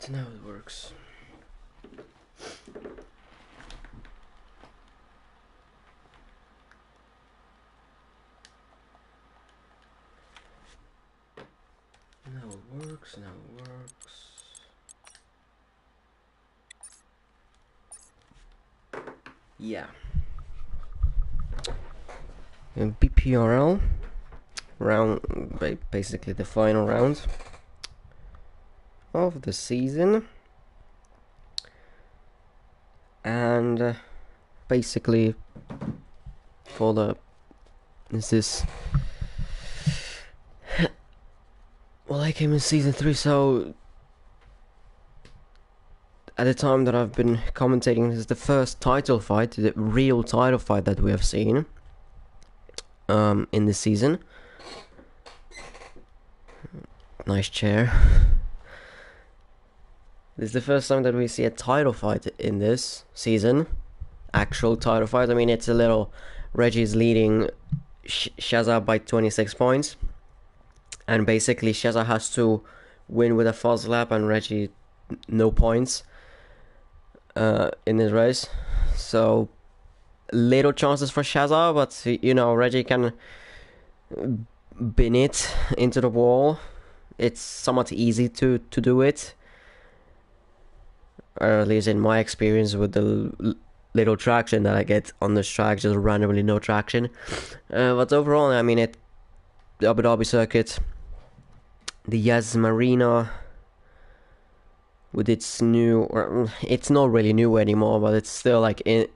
Now it works. Now it works, now it works. Yeah. And BPRL round, basically the final round of the season, and basically for the well, I came in season 3, so at the time that I've been commentating, this is the first title fight, the real title fight that we have seen in this season. Nice chair. This is the first time that we see a title fight in this season. Actual title fight. I mean, it's a little... Reggie's leading Shazza by 26 points. And basically, Shazza has to win with a false lap and Reggie no points in this race. So, little chances for Shazza, but, you know, Reggie can bin it into the wall. It's somewhat easy to do it. Or at least in my experience with the little traction that I get on this track, just randomly no traction. But overall, I mean, the Abu Dhabi circuit, the Yas Marina, with its new, or it's not really new anymore, but it's still like it's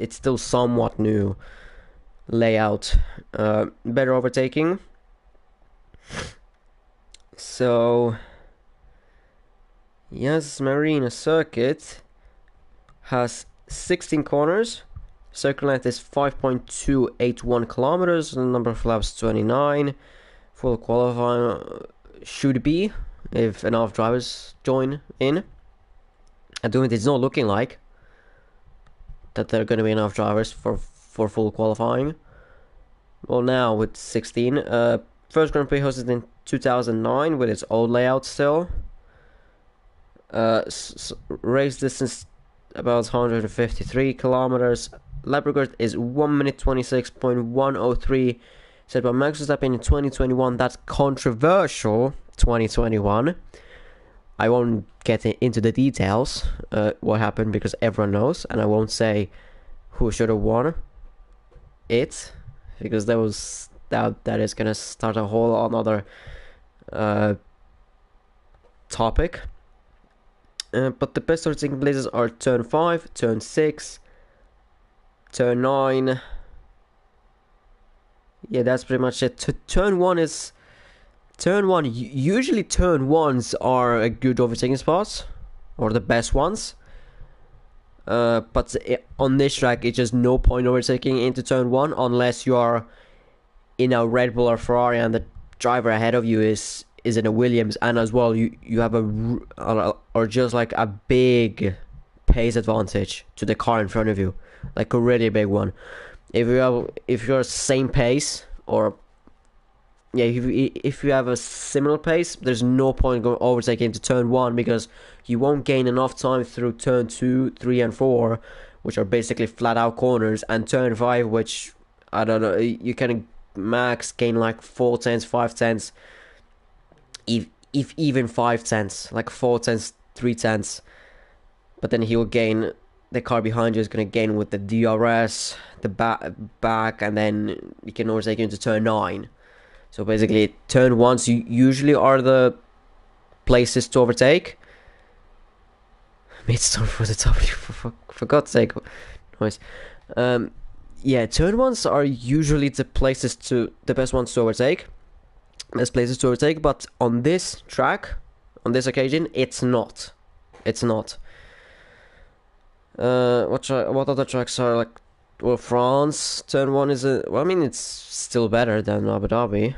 still somewhat new layout, better overtaking. So Yas Marina circuit has 16 corners. Circle length is 5.281 kilometers. The number of laps 29. Full qualifying should be if enough drivers join in. At the moment, it's not looking like that there are going to be enough drivers for full qualifying. Well, now with 16. First Grand Prix hosted in 2009 with its old layout still. Race distance about 153 kilometers. Lap record is 1 minute 26.103, set by Max Verstappen in 2021. That's controversial. 2021. I won't get into the details what happened, because everyone knows, and I won't say who should have won it, because that is gonna start a whole another topic. But the best overtaking places are turn 5, turn 6, turn 9. Yeah, that's pretty much it. Turn 1 is... Turn 1, usually turn 1s are a good overtaking spots, or the best ones. But on this track, it's just no point overtaking into turn 1 unless you are in a Red Bull or Ferrari and the driver ahead of you is in a Williams, and as well you have or just like a big pace advantage to the car in front of you, like a really big one. If you're same pace, or if you have a similar pace, there's no point going overtaking into turn 1, because you won't gain enough time through turn 2, 3 and 4, which are basically flat out corners, and turn 5, which I don't know, you can max gain like 4 tenths, 5 tenths, if even 5 tenths, like 4 tenths, 3 tenths. But then he will gain, the car behind you is going to gain with the DRS, the back, and then you can overtake into turn 9. So basically, turn 1s usually are the places to overtake. Midstone for the W, for God's sake. Noise. Yeah, turn 1s are usually the best ones to overtake. Best places to overtake, but on this track, on this occasion, it's not. It's not. What other tracks are like? Well, France, turn 1 is it's still better than Abu Dhabi.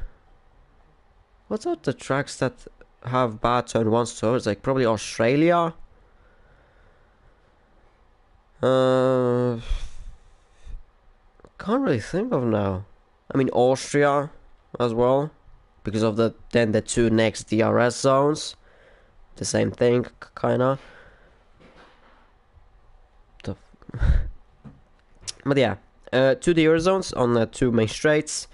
What are the tracks that have bad turn 1s? So it's like probably Australia. Can't really think of now. I mean, Austria as well, because of the 2 next DRS zones. the same thing, kinda. But yeah, 2 Euro zones on the 2 main straights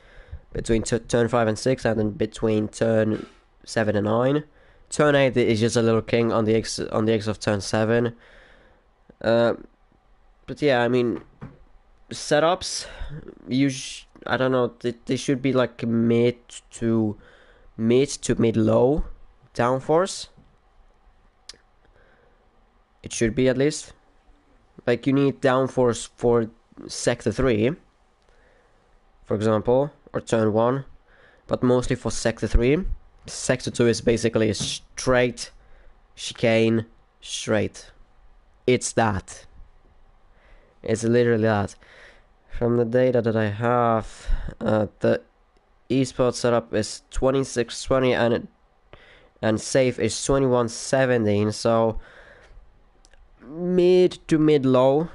between turn 5 and 6, and then between turn 7 and 9. Turn 8 is just a little king on the X of turn 7. But yeah, I mean, setups, I don't know, they should be like mid to mid low downforce. It should be, at least. Like, you need downforce for sector 3, for example, or turn 1, but mostly for sector 3. Sector 2 is basically a straight chicane, straight. It's that. It's literally that. From the data that I have, the eSport setup is 2620 and safe is 2117, so mid to mid low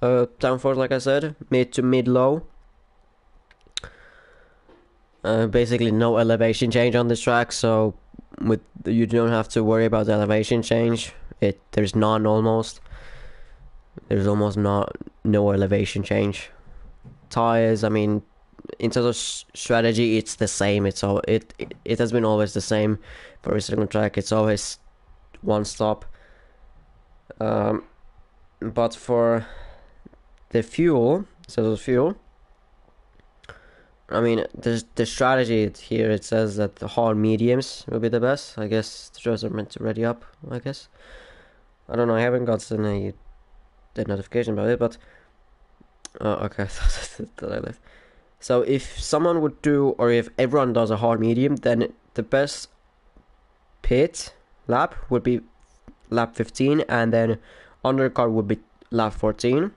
downforce, like I said, mid to mid low. Basically no elevation change on this track, so you don't have to worry about the elevation change. There's none almost. There's almost no elevation change. Tires, I mean, in terms of strategy, it's the same. It has been always the same for every single track. It's always one stop. But for the fuel, I mean, the strategy here, it says that the hard mediums will be the best. I guess the drivers are meant to ready up, I guess. I don't know, I haven't gotten the notification about it, but okay, I thought I left. So if someone would do, or if everyone does a hard medium, then the best pit lap would be lap 15, and then undercut would be lap 14.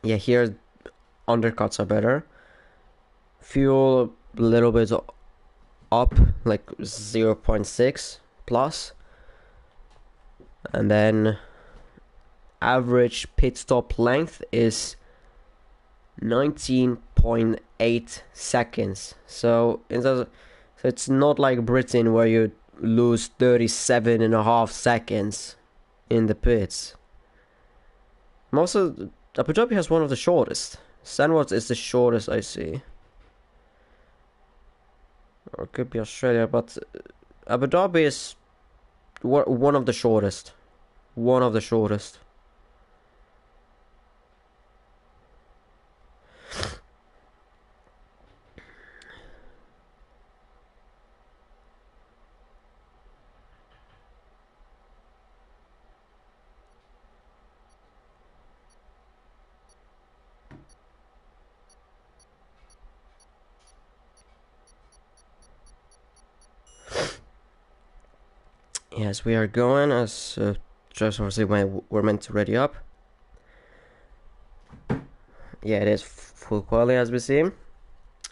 Yeah, here undercuts are better. Fuel a little bit up, like 0.6 plus, and then average pit stop length is 19.8 seconds. So it's not like Britain where you lose 37.5 seconds in the pits. Most of Abu Dhabi has one of the shortest. Sandwatch is the shortest I see. Or it could be Australia, but Abu Dhabi is one of the shortest. One of the shortest. Yes, we are going as just obviously when we're meant to ready up. Yeah, it is full quality as we see.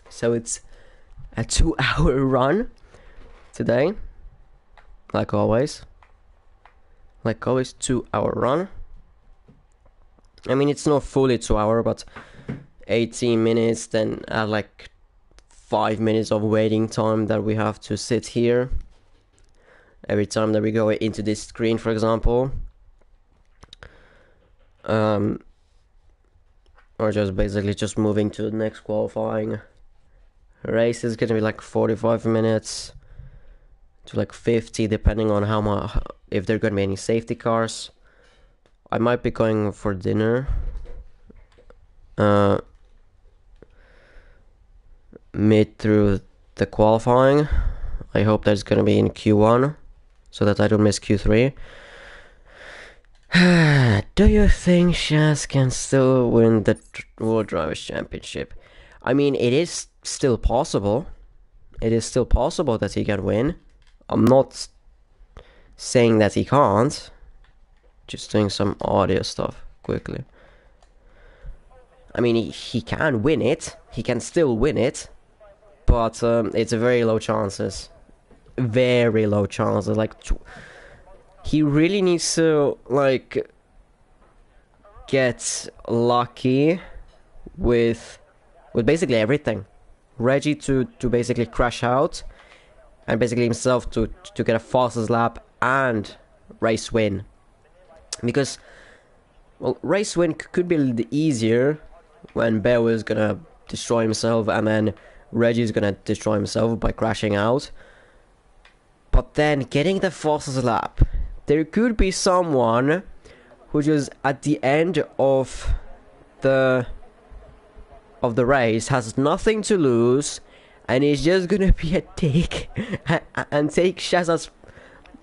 So it's a 2-hour run today. Like always. 2-hour run. I mean, it's not fully 2-hour, but 18 minutes, then like 5 minutes of waiting time that we have to sit here every time that we go into this screen, for example. Or just basically just moving to the next qualifying race is gonna be like 45 minutes to like 50, depending on how much, if there are gonna be any safety cars. I might be going for dinner mid through the qualifying. I hope that's gonna be in Q1 so that I don't miss Q3. Do you think Shaz can still win the World Drivers' Championship? I mean, it is still possible. It is still possible that he can win. I'm not saying that he can't. Just doing some audio stuff quickly. I mean, he can win it. He can still win it. But it's very low chances. Very low chances. Like, he really needs to, like, get lucky with basically everything. Reggie to basically crash out, and basically himself to get a fastest lap and race win. Because, well, race win could be a little easier when Bell is gonna destroy himself and then Reggie's gonna destroy himself by crashing out. But then getting the fastest lap, there could be someone who just at the end of the race has nothing to lose and is just gonna be a dick and take Shazza's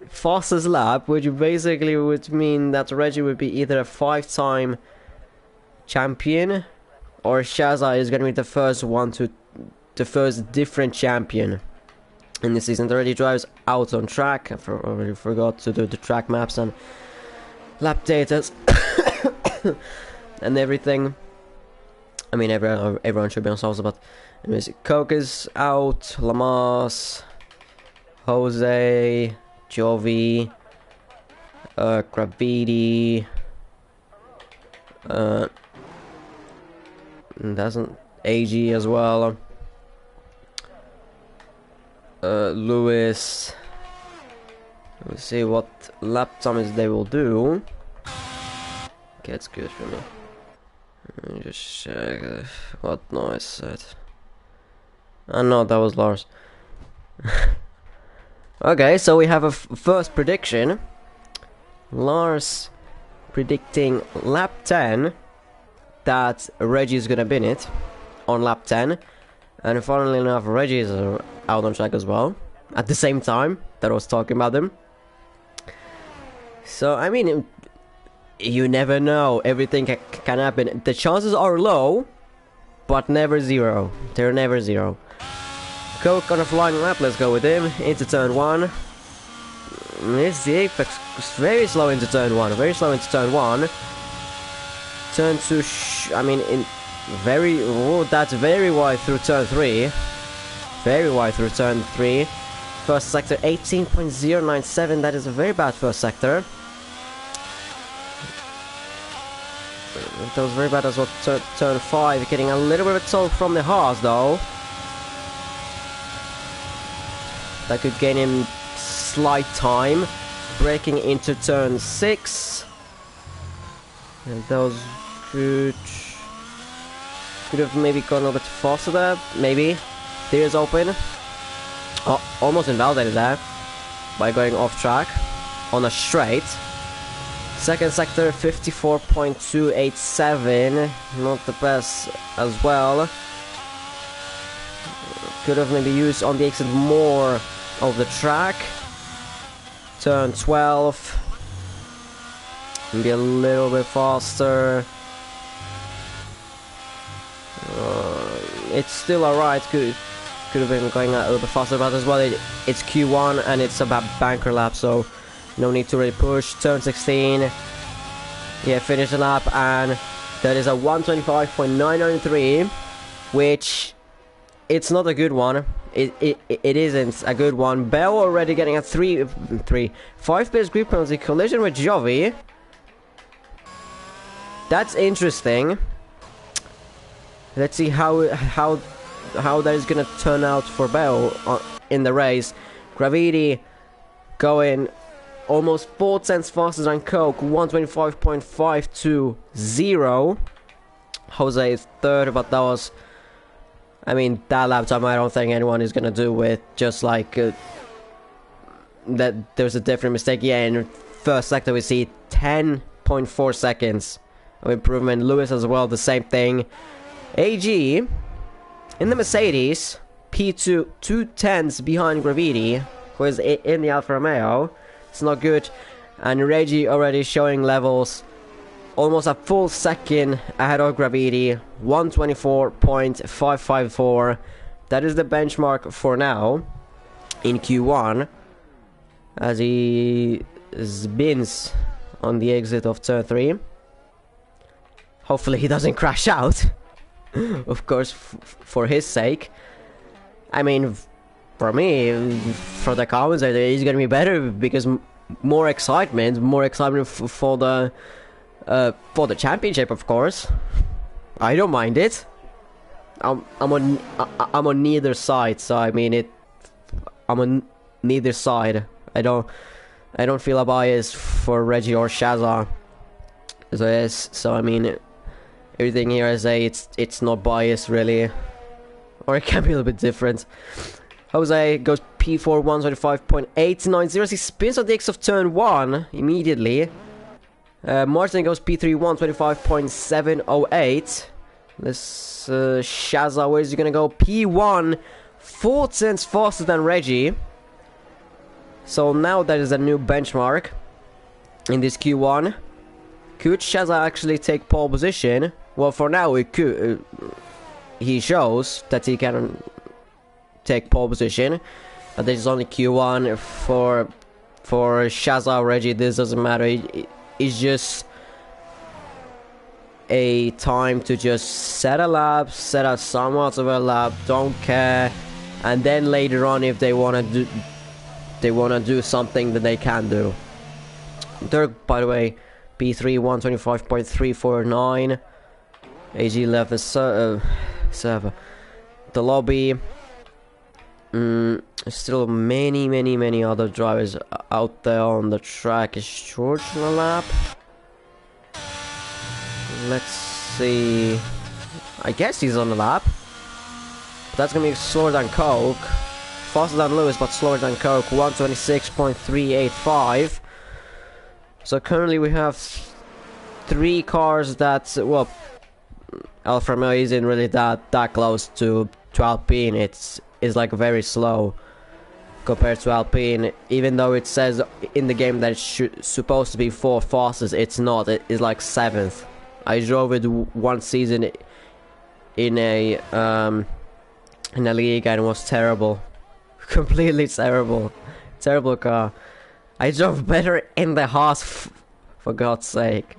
fastest lap, which basically would mean that Reggie would be either a 5-time champion or Shazza is gonna be the first different champion in the season. Already drives out on track. I already forgot to do the track maps and lap data and everything. I mean, everyone should be on salsa, but anyways, Coke is out, Lamas, Jose, Jovi, Gravity, doesn't AG as well, Lewis. Let's see what lap times they will do. Okay, it's good for me. Let me just check what noise said. Oh no, that was Lars. Okay, so we have a first prediction. Lars predicting lap 10 that Reggie is gonna win it on lap 10, and funnily enough, Reggie is out on track as well at the same time that I was talking about them. So I mean, you never know. Everything can happen. The chances are low, but never zero. They're never zero. Coke on a flying lap. Let's go with him into turn 1. It's the apex. Very slow into turn 1. Very slow into turn 1. Turn 2. I mean, that's very wide through turn 3. Very wide through turn 3. First sector 18.097. That is a very bad first sector. That was very bad as well. Turn 5, getting a little bit of a toll from the Haas though. That could gain him slight time. Breaking into turn 6. And that was good. Could have maybe gone a little bit faster there. Maybe. There's open. Oh, almost invalidated there by going off track on a straight. Second sector 54.287, not the best as well. Could have maybe used on the exit more of the track. Turn 12, maybe a little bit faster. It's still alright. Could have been going a little bit faster, but as well it's Q1 and it's about banker lap, so no need to really push. Turn 16. Yeah, finish the lap, and that is a 125.993, which it's not a good one. It isn't a good one. Bell already getting a 5 base grip penalty collision with Jovi. That's interesting. Let's see how that is gonna turn out for Bell in the race. Gravity going almost 4 tenths faster than Coke, 125.520. Jose is third, but that was, I mean, that lap time I don't think anyone is gonna do with just like that. There's a different mistake. Yeah, in first sector we see 10.4 seconds of improvement. Lewis as well, the same thing. AG in the Mercedes, P2 2/10 behind Gravity, who is in the Alfa Romeo. It's not good, and Reggie already showing levels almost a full second ahead of Gravity, 124.554. That is the benchmark for now in Q1, as he spins on the exit of turn 3. Hopefully he doesn't crash out, of course, for his sake. I mean, for me, for the commentator, he's gonna be better because more excitement for the championship, of course. I don't mind it. I'm on neither side, so I mean I'm neither side. I don't feel a bias for Reggie or Shazza. So I mean, everything here I say it's not biased really, or it can be a little bit different. Jose goes P4 125.890. He spins on the X of turn 1 immediately. Martin goes P3 125.708. This Shazza, where is he gonna go? P1 4 tenths faster than Reggie. So now that is a new benchmark in this Q1. Could Shazza actually take pole position? Well, for now it could. He shows that he can take pole position, but this is only Q1 for Shazza or Reggie. This doesn't matter. It's just a time to just set a lap, set a somewhat of a lap, don't care, and then later on, if they wanna do something that they can do. Dirk, by the way, P3 125.349. AG left the server. The lobby. Still many other drivers out there on the track. Is George on the lap? Let's see. I guess he's on the lap. That's gonna be slower than Coke. Faster than Lewis, but slower than Coke. 126.385. So currently we have 3 cars that, well, Alfa Romeo isn't really that close to Alpine. It's like very slow compared to Alpine, even though it says in the game that it's supposed to be 4th fastest. It's not. It is like 7th. I drove it one season in a league and it was terrible. Completely terrible. Terrible car. I drove better in the Haas, for God's sake.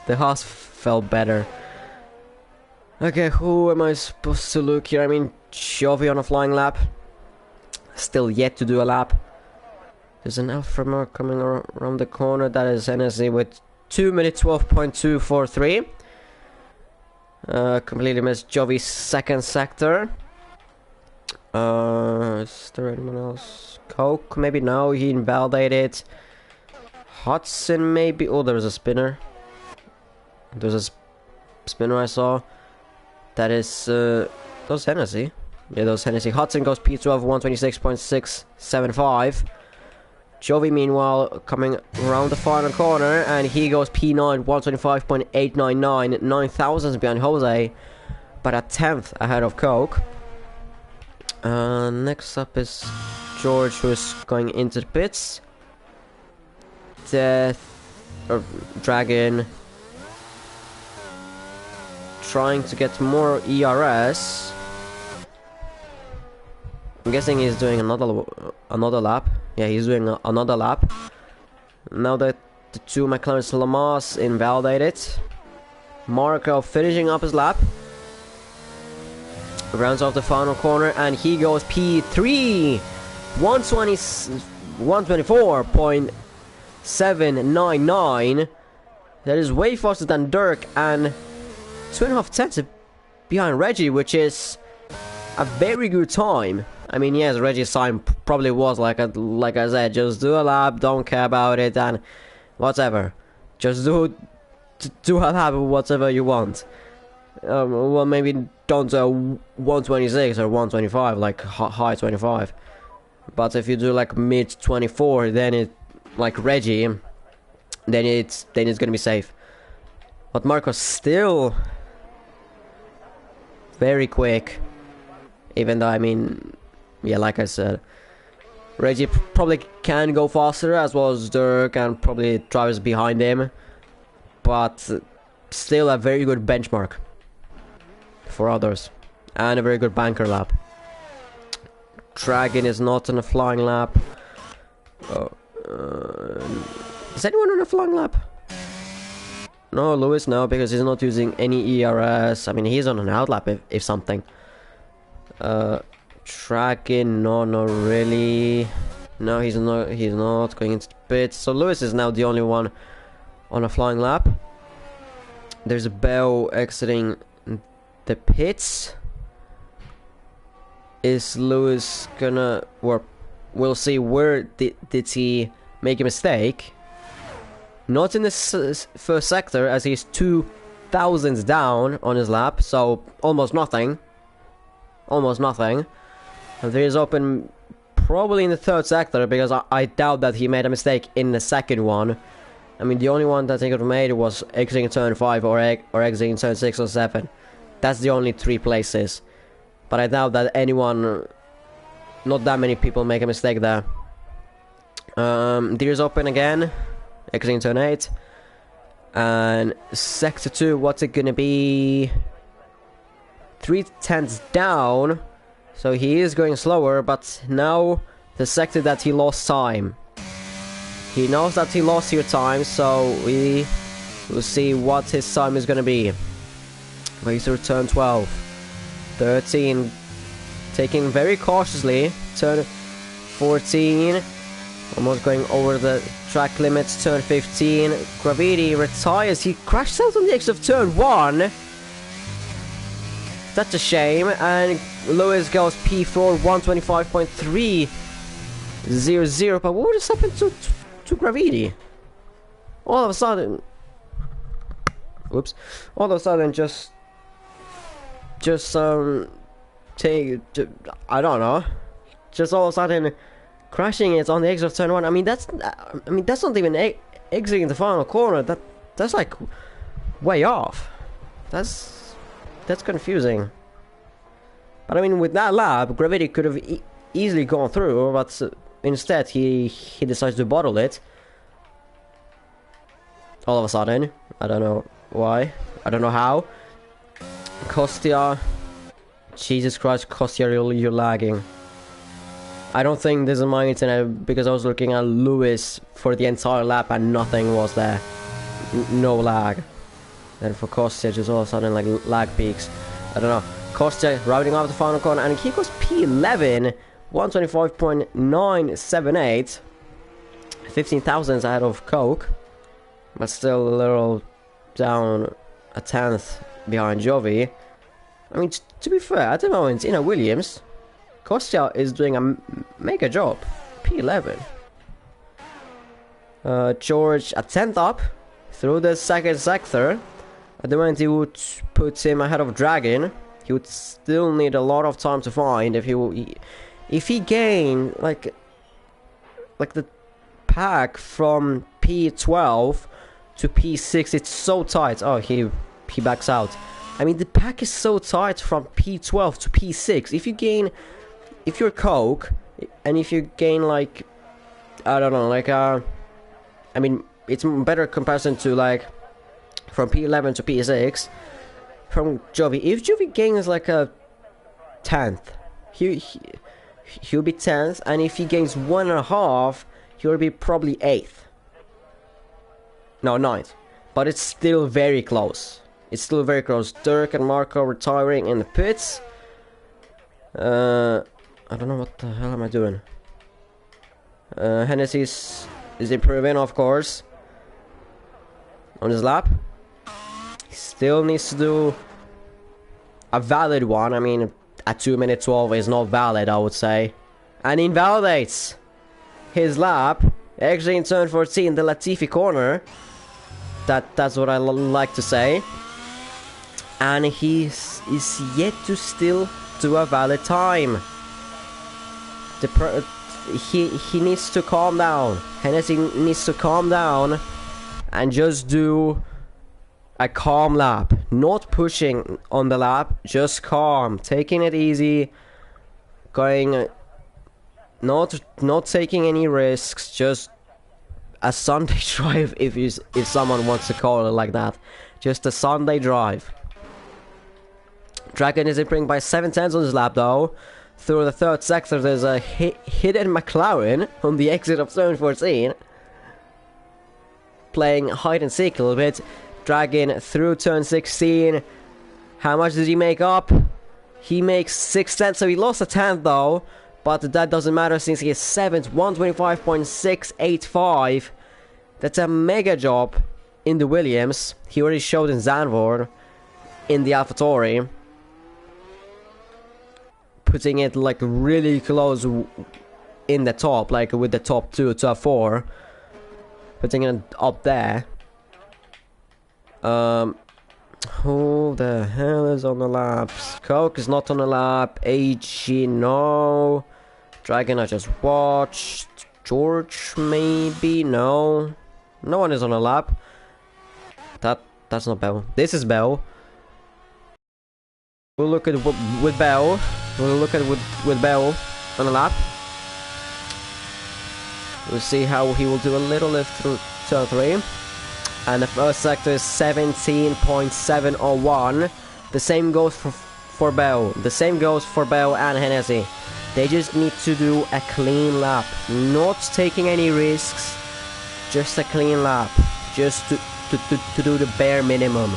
The Haas felt better. Okay, who am I supposed to look here? I mean, Jovi on a flying lap. Still yet to do a lap. There's an Alfa Romeo coming around the corner. That is NSE with 2 minutes 12.243. Completely missed Jovi's second sector. Is there anyone else? Coke, maybe? No, he invalidated. Hudson, maybe? Oh, there's a spinner. There's a spinner I saw. That is, those Hennessy. Yeah, those Hennessy. Hudson goes P12, 126.675. Jovi, meanwhile, coming around the final corner, and he goes P9, 125.899. 9 thousandths behind Jose, but a 10th ahead of Coke. Next up is George, who is going into the pits. Dragon trying to get more ERS. I'm guessing he's doing another lap. Yeah, he's doing another lap. Now that the 2 McLaren Lamas invalidated. Marco finishing up his lap. Rounds off the final corner and he goes P3 124.799. That is way faster than Dirk and 2.5 tenths behind Reggie, which is a very good time. I mean, yes, Reggie's time probably was like I said, just do a lap, don't care about it, and whatever. Just do a lap of whatever you want. Well, maybe don't do 126 or 125, like high 25. But if you do like mid 24, then it, like Reggie, then it's gonna be safe. But Marco's still very quick, even though, I mean, yeah, like I said, Reggie probably can go faster, as well as Dirk and probably drivers behind him, but still a very good benchmark for others, and a very good banker lap. Dragon is not on a flying lap. Is anyone on a flying lap? No, Lewis, no, because he's not using any ERS. I mean, he's on an outlap if something. Dragon, no, not really. No, he's not going into the pits. So Lewis is now the only one on a flying lap. There's a Bell exiting the pits. Is Lewis gonna, or we'll see where did he make a mistake. Not in the first sector, as he's 2,000 down on his lap, so almost nothing. Almost nothing. And there is open probably in the third sector, because I doubt that he made a mistake in the second one. I mean, the only one that he could have made was exiting turn 5 or exiting turn 6 or 7. That's the only 3 places. But I doubt that anyone, not that many people make a mistake there. Deer's open again, exiting turn 8. And sector 2, what's it gonna be? 3/10 down. So he is going slower, but now the sector that he lost time. He knows that he lost here time, so we will see what his time is gonna be. He's to turn 12. 13, taking very cautiously. Turn 14, almost going over the track limits. Turn 15, Gravity retires. He crashed out on the exit of turn 1. That's a shame. And Lewis goes P4, 125.300. But what just happened to Gravity? All of a sudden, whoops! All of a sudden, just I don't know, just all of a sudden crashing it on the exit of turn 1. I mean that's not even exiting the final corner. That's like way off. That's confusing. But I mean, with that lap, Gravity could have easily gone through, but instead he decides to bottle it. All of a sudden, I don't know why, I don't know how. Kostya, Jesus Christ, Kostya, you're lagging. I don't think this is my internet, because I was looking at Lewis for the entire lap and nothing was there. No lag. And for Kostya, just all of a sudden like lag peaks. I don't know. Kostya routing off the final corner, and he goes P11, 125.978. 15 thousandths ahead of Coke, but still a little down, a tenth behind Jovi. I mean, to be fair, at the moment in a Williams, Kostya is doing a mega job. P11. George a tenth up through the second sector. At the moment, he would put him ahead of Dragon. He would still need a lot of time to find if he gained like the pack from P12 to P6. It's so tight. Oh, he backs out. I mean, the pack is so tight from P12 to P6. If you're Coke, and if you gain like, I don't know, like I mean, it's better comparison to like from P11 to P6 from Jovi. If Jovi gains like a 10th, he'll be 10th, and if he gains 1.5, he'll be probably 8th. No, 9th. But it's still very close. It's still very close. Dirk and Marco retiring in the pits. I don't know what the hell am I doing. Hennessy is improving, of course, on his lap. He still needs to do a valid one. I mean, a 2:12 is not valid, I would say. And invalidates his lap. Actually, in turn 14, the Latifi corner. That's what I like to say. And he is yet to still do a valid time. He needs to calm down. Hennessy needs to calm down and just do a calm lap. Not pushing on the lap, just calm, taking it easy, going, not taking any risks, just a Sunday drive, if someone wants to call it like that. Just a Sunday drive. Dragon is improving by 7/10 on his lap though. Through the third sector, there's a hidden McLaren on the exit of turn 14. Playing hide and seek a little bit. Dragon through turn 16. How much did he make up? He makes 6/10, so he lost a 10th though. But that doesn't matter since he is 7th, 125.685. That's a mega job in the Williams. He already showed in Zandvoort in the AlphaTauri. Putting it like really close in the top, like with the top 2, top 4, putting it up there. Who the hell is on the laps? Coke is not on the lap. AG, no. Dragon, I just watched. George, maybe, no. No one is on the lap. That's not Bell. This is Bell. We'll look at with Bell. We'll look at with Bell on the lap. We'll see how he will do a little lift through turn 3. And the first sector is 17.701. The same goes for Bell. The same goes for Bell and Hennessy. They just need to do a clean lap. Not taking any risks. Just a clean lap. Just to do the bare minimum.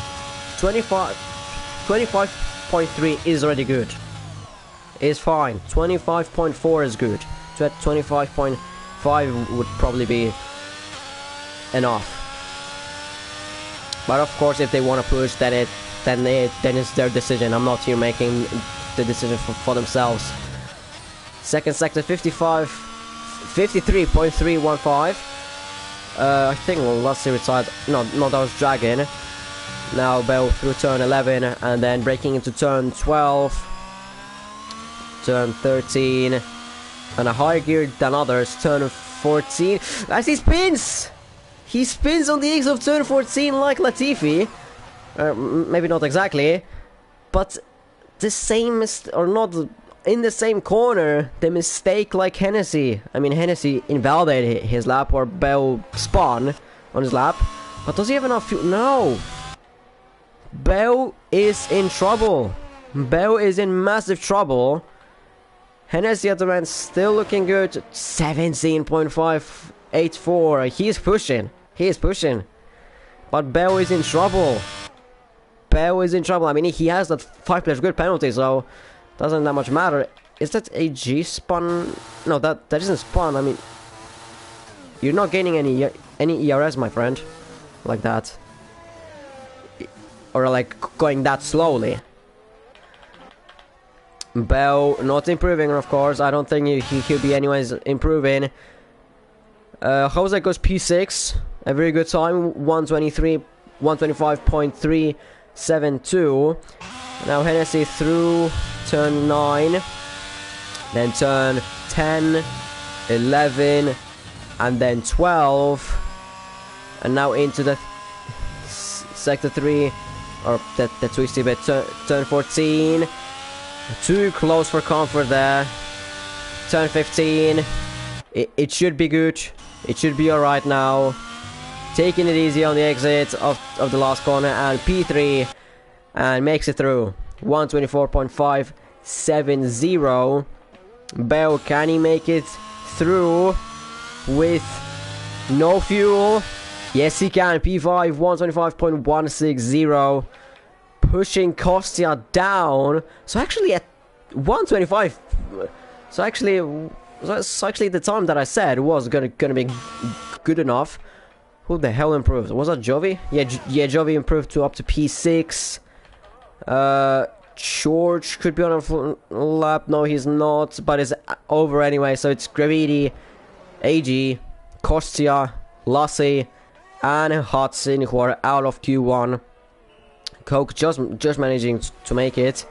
25.3 is already good. It's fine. 25.4 is good. 25.5 would probably be enough. But of course, if they want to push, then it's their decision. I'm not here making the decision for themselves. Second sector 53.315. I think last series side. No, that was Dragon. Now Bell through turn 11 and then breaking into turn 12, turn 13, and a higher gear than others. Turn 14 as he spins. He spins on the exit of turn 14 like Latifi. Maybe not exactly, but the same or not in the same corner. The mistake like Hennessy. I mean, Hennessy invalidated his lap, or Bell spun on his lap. But does he have enough fuel? No. Bell is in trouble. Bell is in massive trouble. Hennessy at the end still looking good. 17.584. He is pushing. He is pushing. But Bell is in trouble. Bell is in trouble. I mean, he has that 5 players good penalty, so doesn't that much matter. Is that a G spun? No, that isn't spun. I mean, you're not gaining any ERS, my friend, like that, or like going that slowly. Bell not improving, of course. I don't think he'll be anyways improving. Jose goes P6, a very good time, 125.372. Now Hennessy through turn 9, then turn 10, 11, and then 12, and now into the sector 3, or the twisty bit, turn 14. Too close for comfort there. Turn 15. It should be good. It should be alright now. Taking it easy on the exit of the last corner, and P3, and makes it through. 124.570. Bell, can he make it through with no fuel? Yes, he can. P5, 125.160. Pushing Kostya down. So actually at 125. So actually the time that I said was gonna be good enough. Who the hell improved? Was that Jovi? Yeah, Jovi improved to up to P6. George could be on a lap. No, he's not, but it's over anyway. So it's Gravity, AG, Kostya, Lassie, and Hudson who are out of Q1. Coke just managing to make it.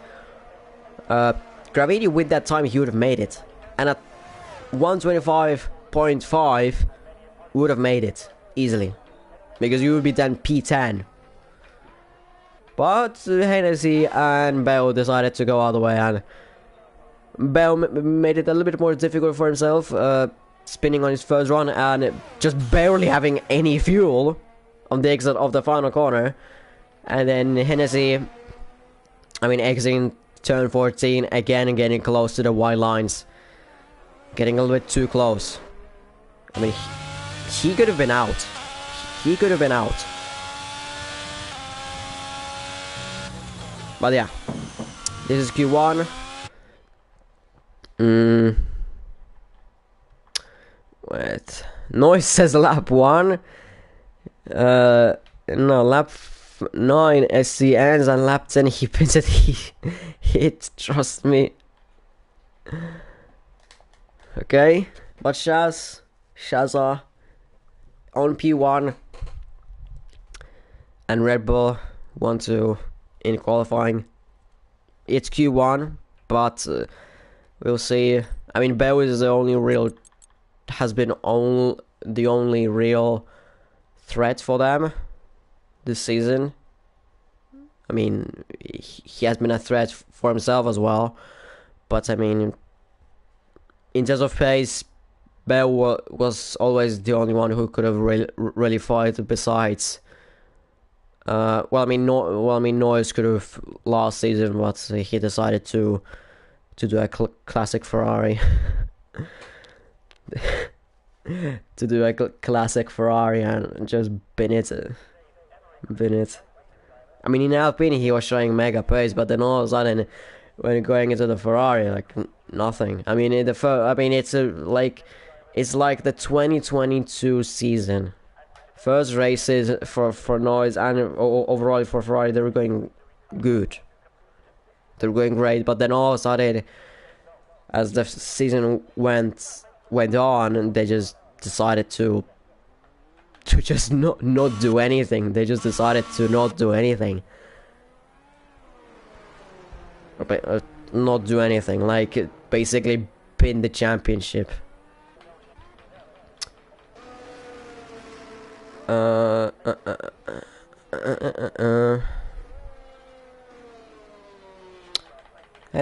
Gravity with that time he would have made it, and at 125.5 would have made it easily, because you would be then P10. But Hennessy and Bell decided to go all the way, and Bell made it a little bit more difficult for himself, spinning on his first run and just barely having any fuel on the exit of the final corner. And then Hennessy, I mean, exiting turn 14 again and getting close to the white lines. Getting a little bit too close. I mean, he could have been out. He could have been out. But yeah, this is Q1. Wait. Noise says lap 1. No, lap 9 SC ends, and lap 10 he pins it. He hit, trust me. Okay. But Shazza on P1 and Red Bull 1-2 in qualifying. It's Q1, but we'll see. I mean, Bell is the only real, has been the only real threat for them this season. I mean, he has been a threat for himself as well. But I mean, in terms of pace, Bell was always the only one who could have really fight. Besides, Noyes could have last season, but he decided to do a classic Ferrari. To do a classic Ferrari and just bin it. I mean, in Alpine he was showing mega pace, but then all of a sudden, when going into the Ferrari, like nothing. I mean, it's like the 2022 season. First races for Noise and overall for Ferrari, they were going good. They were going great, but then all of a sudden, as the season went on, they just decided to just not do anything. They just decided to not do anything. Not do anything, like basically pin the championship. And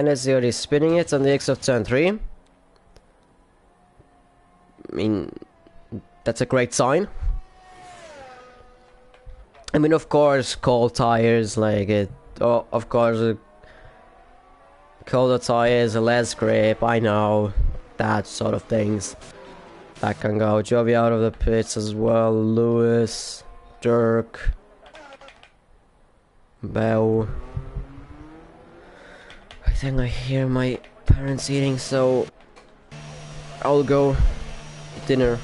let's see what he's spinning it on the X of turn 3. I mean, that's a great sign. I mean, of course, cold tires, like it. Oh, of course, colder tires, less grip. I know that sort of things. That can go. Jovi out of the pits as well. Lewis, Dirk, Bell. I think I hear my parents eating, so I'll go dinner.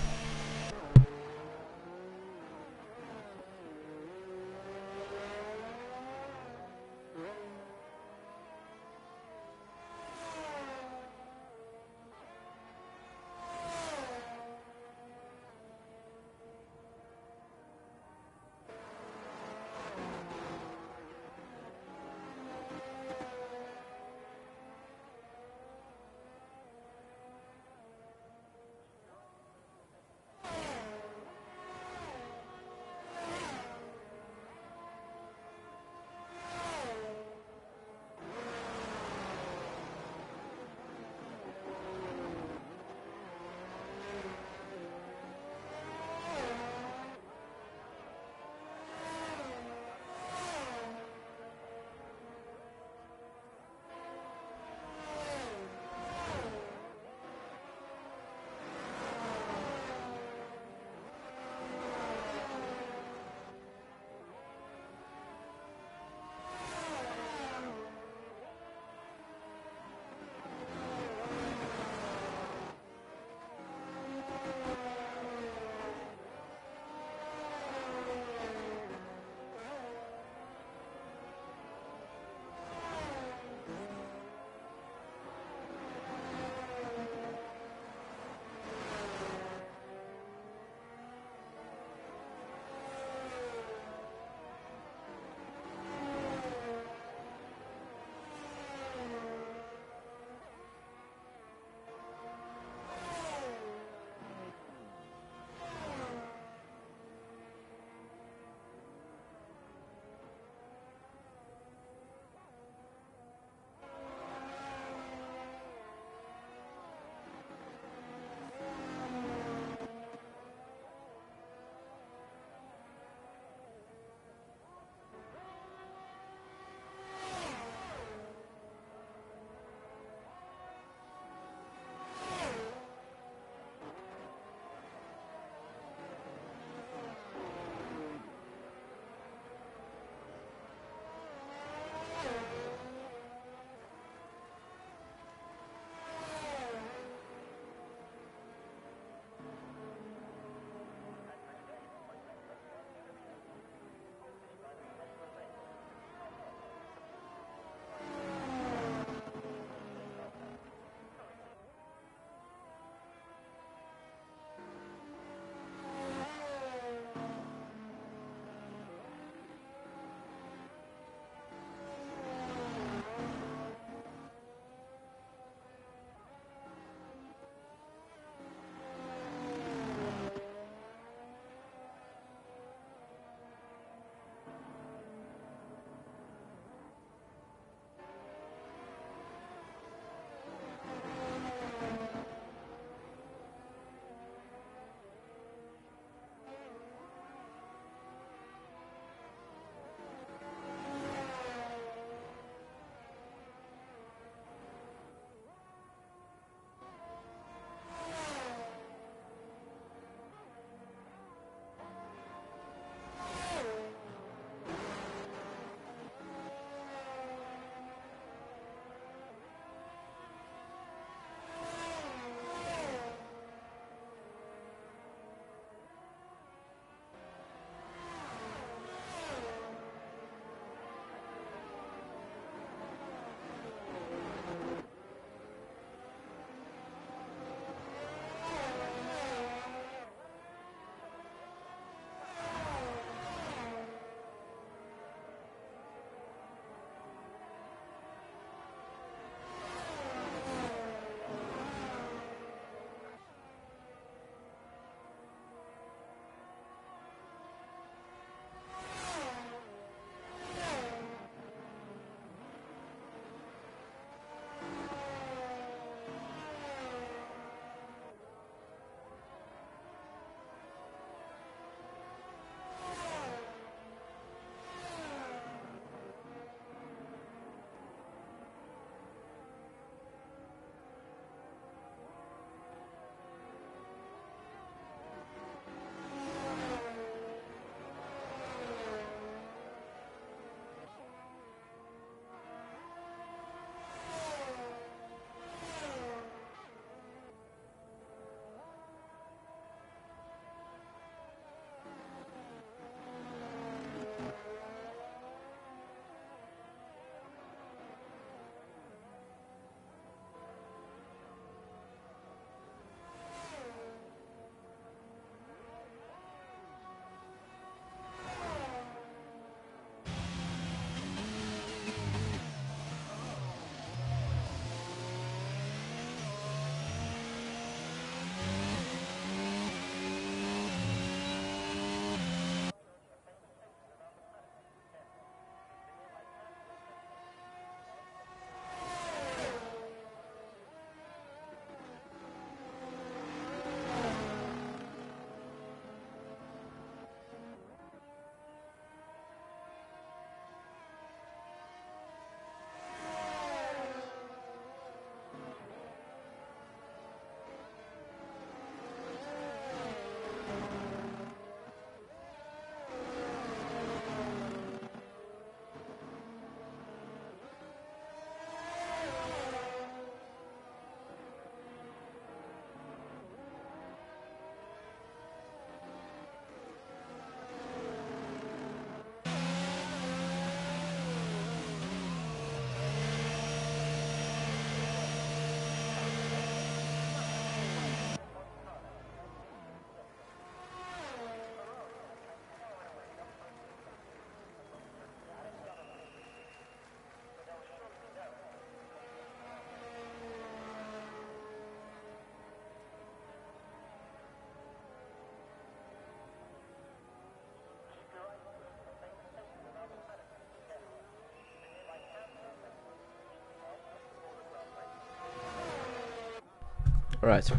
Alright,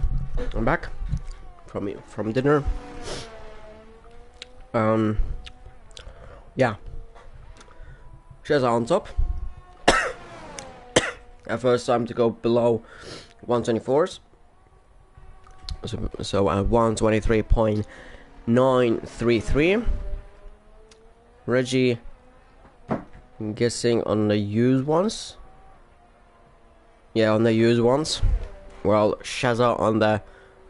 I'm back from dinner. Yeah. Shares are on top. At first time to go below 124s. So at 123.933. Reggie, I'm guessing on the used ones. Yeah, on the used ones. Well, Shazza on the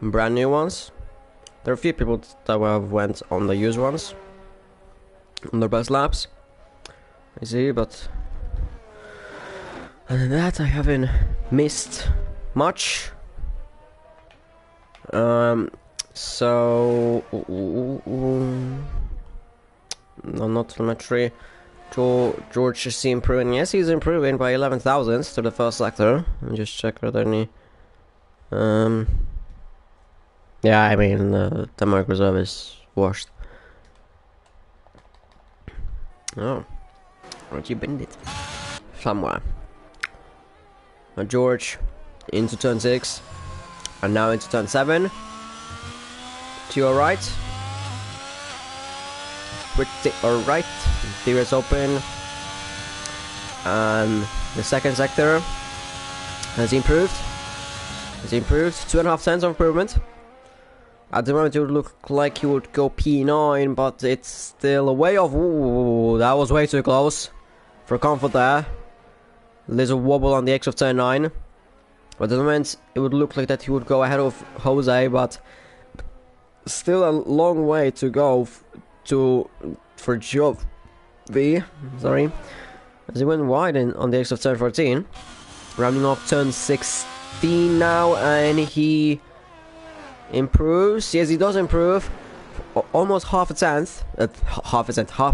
brand new ones. There are a few people that have went on the used ones on their best laps, I see, but other than that, I haven't missed much. So no, not telemetry. George is improving. Yes, he's improving by 11 thousandths to the first sector. Let me just check whether any. Yeah, I mean, the mark reserve is washed. Oh, where'd you bend it? Somewhere. George into turn 6, and now into turn 7. To your right. Pretty alright. There is open, and the second sector has improved. 2.5 cents of improvement. At the moment, it would look like he would go P9, but it's still a way off. Ooh, that was way too close for comfort there. There's a wobble on the X of turn 9. But at the moment, it would look like that he would go ahead of Jose, but still a long way to go for Jovi. Sorry, as he went wide on the X of turn 14, rounding off turn 16 now, and he improves. Yes, he does improve. Almost half a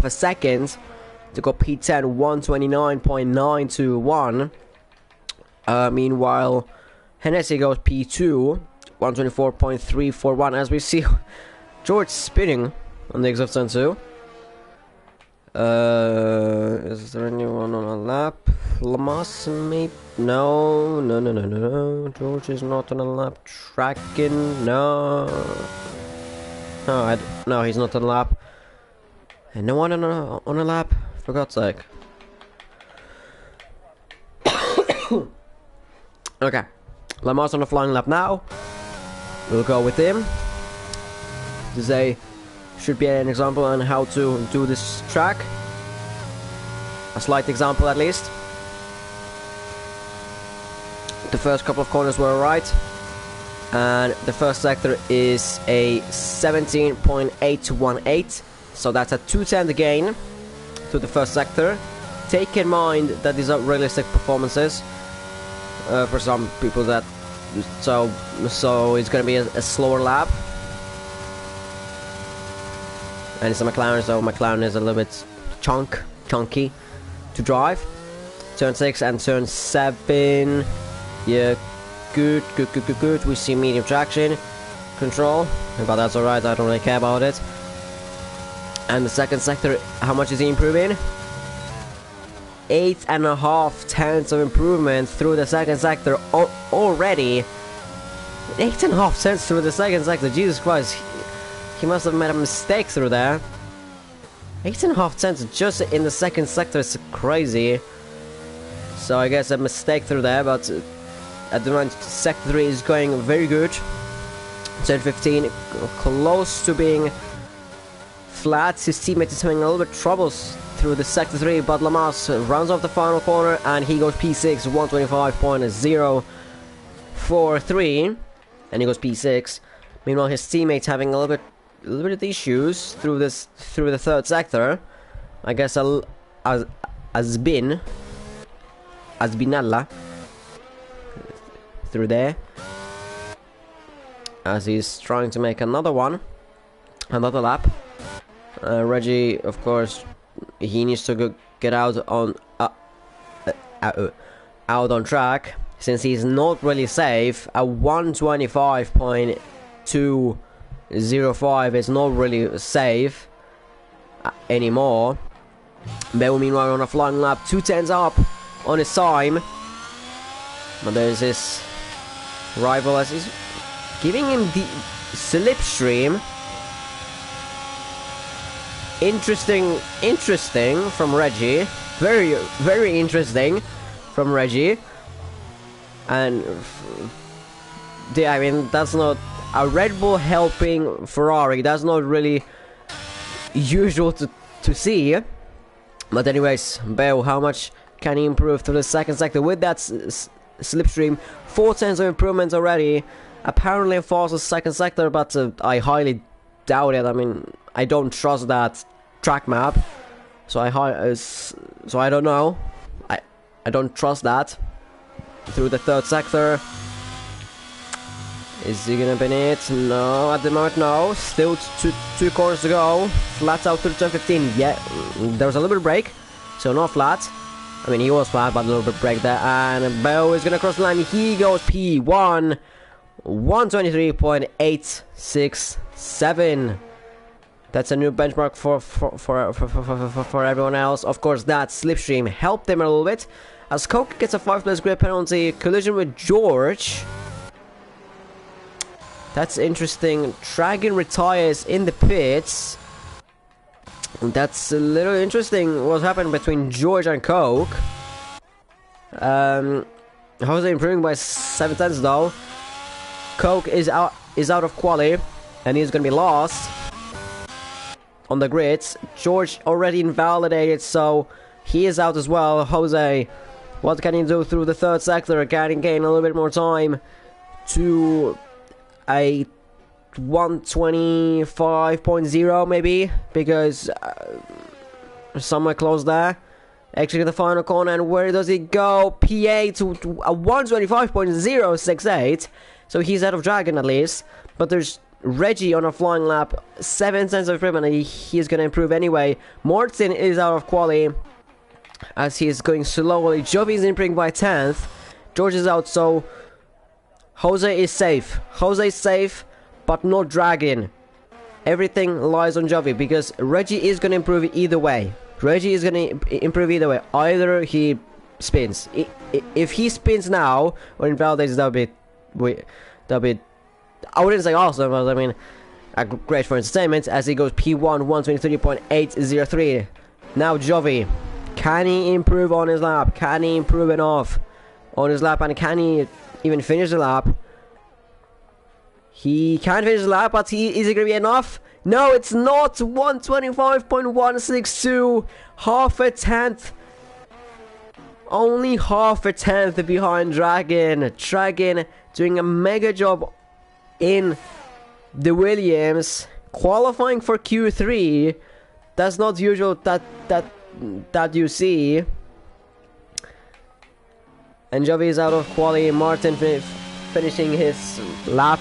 second to go P10, 129.921. Meanwhile, Hennessy goes P2, 124.341. As we see George spinning on the X of turn 2. Is there anyone on a lap? Lamas, maybe? No. George is not on a lap. Tracking, no. No, he's not on a lap. And no one on a lap, for God's sake. Okay, Lamas on a flying lap now. We'll go with him. Should be an example on how to do this track. A slight example at least. The first couple of corners were alright. And the first sector is a 17.818. So that's a 210 gain to the first sector. Take in mind that these are realistic performances. For some people that... So it's going to be a slower lap. And it's a McLaren, so McLaren is a little bit chunky to drive. Turn 6 and turn 7. Yeah, good. We see medium traction control, but that's alright, I don't really care about it. And the second sector, how much is he improving? 8.5 tenths of improvement through the second sector already. 8.5 cents through the second sector, Jesus Christ. He must have made a mistake through there. 8.5 cents just in the second sector is crazy. So I guess a mistake through there, but at the moment sector 3 is going very good. Turn 15, close to being flat. His teammate is having a little bit troubles through the sector 3, but Lamas rounds off the final corner and he goes P6, 125.043, and he goes P6. Meanwhile, his teammate's having a little bit of issues through the third sector. I guess Azbinalla through there, as he's trying to make another lap. Reggie, of course, he needs to get out on track, since he's not really safe. A 125.205 is not really safe anymore. Bell, meanwhile, on a flying lap, 210s up on his time. But there's his rival as he's giving him the slipstream. Interesting from Reggie. Very interesting from Reggie. And yeah, I mean, that's not a Red Bull helping Ferrari. That's not really usual to see. But anyways, Bale, how much can he improve through the second sector with that slipstream? 4 tenths of improvement already. Apparently a faster second sector, but I highly doubt it. I mean, I don't trust that track map, so I don't know. I don't trust that. Through the third sector, is he gonna bin it? No, at the moment, no. Still two corners to go. Flat out to the turn 15. Yeah, there was a little bit of break, so not flat. I mean, he was flat, but a little bit of break there. And Bell is gonna cross the line. He goes P1, 123.867. That's a new benchmark for everyone else. Of course, that slipstream helped him a little bit, as Coke gets a 5-place grid penalty. Collision with George. That's interesting. Dragon retires in the pits. That's a little interesting what happened between George and Coke. Jose improving by 7 tenths though. Coke is out of quali, and he's gonna be lost on the grids. George already invalidated, so he is out as well. Jose, what can he do through the third sector? Can he gain a little bit more time to a 125.0 maybe? Because somewhere close there. Actually, the final corner, and where does he go? PA to a 125.068. So he's out of Dragon at least. But there's Reggie on a flying lap, 7 tenths of improvement, and he's gonna improve anyway. Martin is out of quali, as he is going slowly. Jovi is improving by 10th. George is out, so Jose is safe. Jose is safe, but not Dragon. Everything lies on Jovi, because Reggie is gonna improve either way. Reggie is gonna improve either way. Either he spins. If he spins now or invalidates, that'll be I wouldn't say awesome, but I mean great for entertainment, as he goes P1 123.803. Now Jovi, can he improve on his lap? Can he improve enough on his lap, and can he even finish the lap? He can't finish the lap, but is it gonna be enough? No, it's not. 125.162, half a tenth. Only half a tenth behind Dragon. Dragon doing a mega job in the Williams, qualifying for Q3. That's not usual that you see. And Jovi is out of quali. Martin finishing his lap.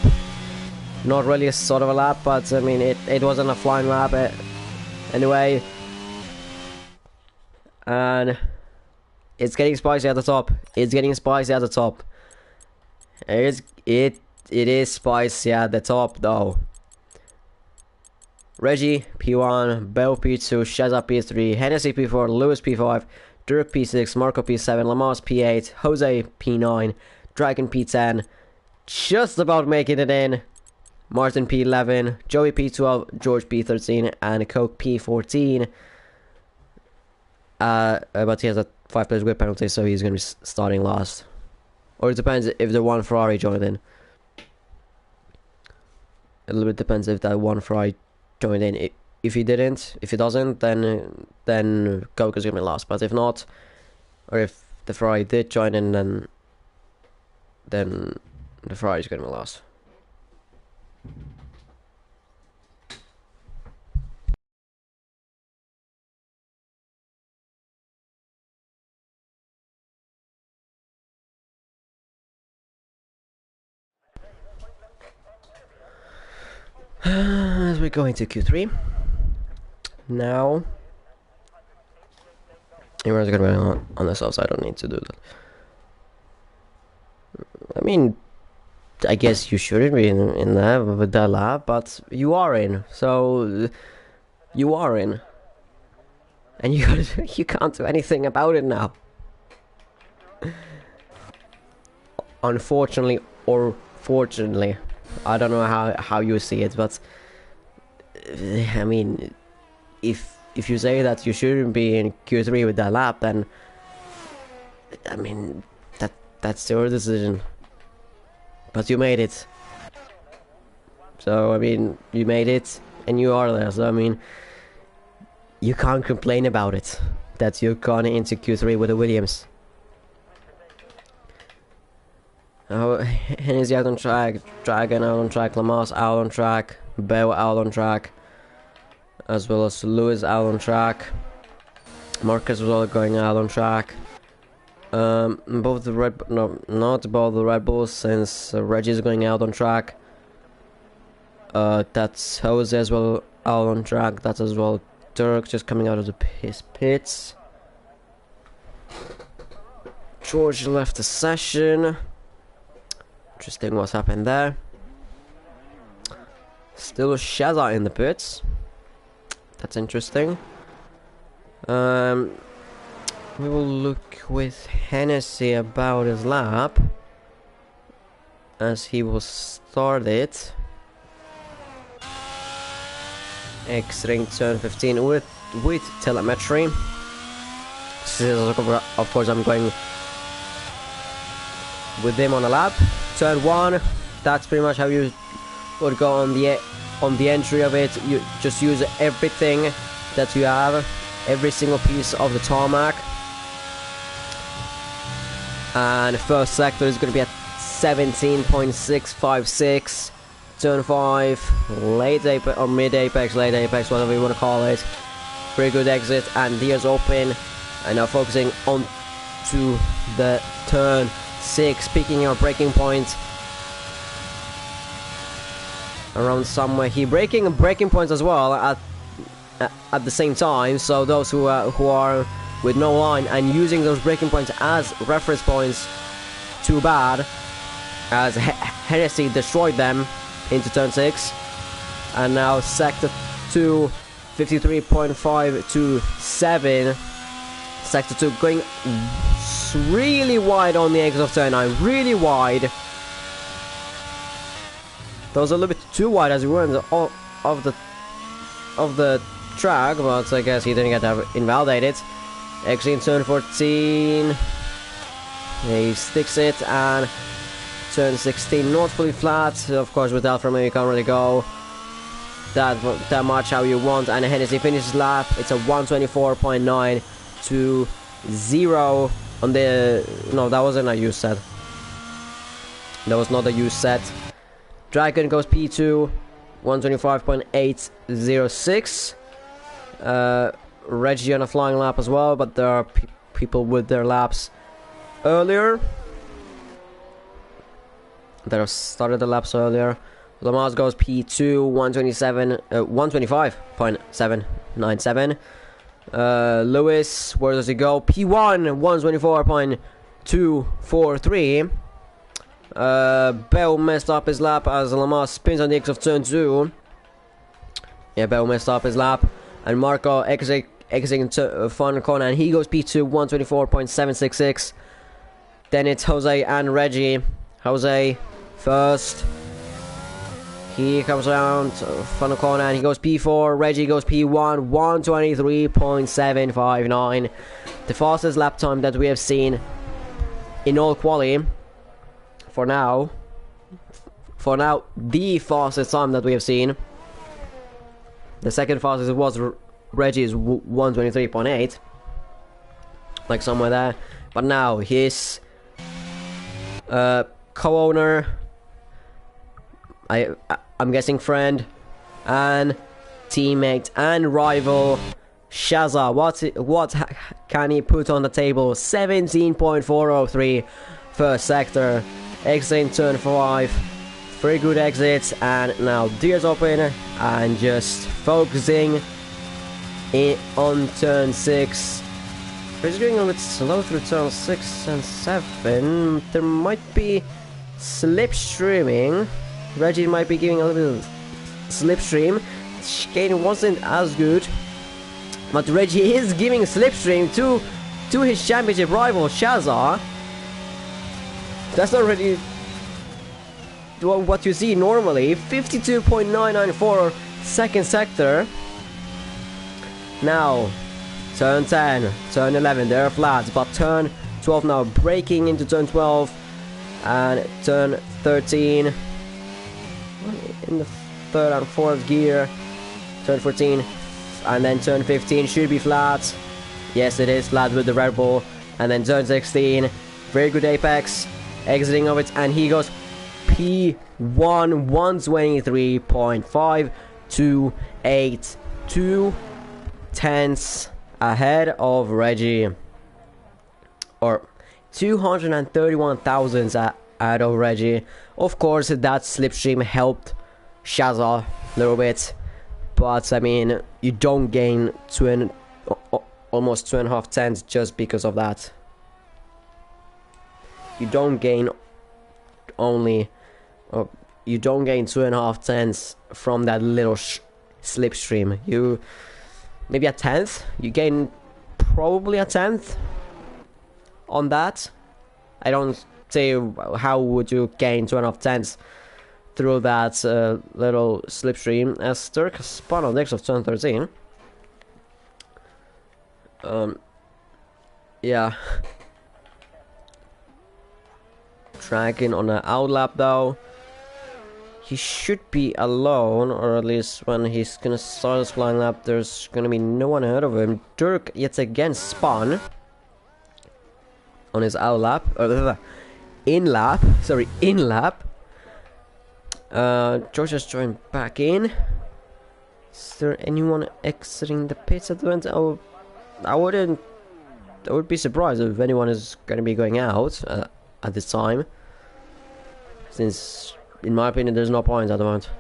Not really a sort of a lap, but I mean it wasn't a flying lap anyway. And it's getting spicy at the top. It's getting spicy at the top. It is spicy at the top though. Reggie P1, Bell P2, Shazza P3, Hennessy P4, Lewis P5, Dirk P6, Marco P7, Lamas P8, Jose P9, Dragon P10, just about making it in. Martin P11, Joey P12, George P13, and Coke P14. But he has a 5-place grid penalty, so he's going to be starting last. Or it depends if the one Ferrari joined in. A little bit depends if that one Ferrari joined in. If he didn't, if he doesn't, then Coke is going to be last. But if not, or if the Ferrari did join in, then the Ferrari is going to be last. As we go into Q3 now, everyone's gonna be on the south side. I don't need to do that. I mean, I guess you shouldn't be in there with that lab, but you are in, so you are in, and you can't do anything about it now. Unfortunately, or fortunately, I don't know how you see it, but I mean, if you say that you shouldn't be in Q3 with that lap, then I mean that's your decision. But you made it. So I mean, you made it, and you are there. So I mean, you can't complain about it that you're gone into Q3 with the Williams. Oh, Hennessy out on track, Dragon out on track, Lamas out on track, Bell out on track, as well as Lewis out on track. Marcus was all going out on track. Both the not both the Red Bulls, since Reggie's going out on track. That's Jose as well out on track. That's as well Dirk just coming out of his pits. George left the session. Interesting what's happened there. Still Shazza in the pits. That's interesting. We will look with Hennessy about his lap as he will start it. Exiting turn 15 with telemetry. Of course, I'm going with him on a lap. Turn 1. That's pretty much how you would go on the entry of it. You just use everything that you have, every single piece of the tarmac. And first sector is going to be at 17.656. Turn 5, late apex or mid apex, late apex, whatever you want to call it. Pretty good exit, and gears open. And now focusing on to the turn 6, picking your braking point around somewhere here. Braking points as well at the same time. So those who are with no line and using those braking points as reference points, too bad, as Hennessy destroyed them into turn 6. And now sector 2, 53.527. Sector 2 going really wide on the exit of turn 9, really wide. That was a little bit too wide as we were in the of the track, but I guess he didn't get that invalidated. Exiting turn 14, he sticks it, and turn 16 not fully flat. Of course, with Alfa Romeo you can't really go that much how you want, and Hennessy finishes lap. It's a 124.920 on the... No, that wasn't a use set. That was not a use set. Dragon goes P2, 125.806. Reggie on a flying lap as well, but there are people with their laps earlier that have started the laps earlier. Lamas goes P2, 125.797. Lewis, where does he go? P1, 124.243. Bell messed up his lap as Lamas spins on the exit of turn 2. Yeah, Bell messed up his lap. And Marco exiting final corner, and he goes P2, 124.766. Then it's Jose and Reggie. Jose first. He comes around final corner and he goes P4. Reggie goes P1, 123.759. The fastest lap time that we have seen in all quali. For now, the fastest time that we have seen. The second fastest was Reggie's 123.8, like somewhere there. But now his co-owner, I'm guessing friend and teammate and rival Shazza, what can he put on the table? 17.403 first sector, exiting turn 5. Very good exits, and now gears open and just focusing in on turn 6. He's going a little bit slow through turn 6 and 7. There might be slipstreaming. Reggie might be giving a little bit of slipstream. Chicane wasn't as good, but Reggie is giving slipstream to his championship rival Shazza. That's not really what you see normally. 52.994 second sector. Now turn 10, turn 11, they're flat, but turn 12 now breaking into turn 12, and turn 13 in the third and fourth gear, turn 14, and then turn 15 should be flat. Yes, it is flat with the Red Bull. And then turn 16, very good apex, exiting of it, and he goes P1 123.528, 2 tenths ahead of Reggie, or 231 thousandths ahead of Reggie. Of course, that slipstream helped Shazza a little bit, but I mean, you don't gain almost 2.5 tenths just because of that. You don't gain you don't gain 2.5 tenths from that little slipstream. You maybe a tenth. You gain probably a tenth on that. I don't say how would you gain 2.5 tenths through that little slipstream, as Turk spun on next of turn 13. Yeah. Dragon on an outlap though. He should be alone, or at least when he's gonna start his flying lap, there's gonna be no one ahead of him. Dirk yet again spun on his outlap, or in lap. George has joined back in. Is there anyone exiting the pits at the moment? Oh, I would be surprised if anyone is going to be going out at this time, since in my opinion there's no point at the moment.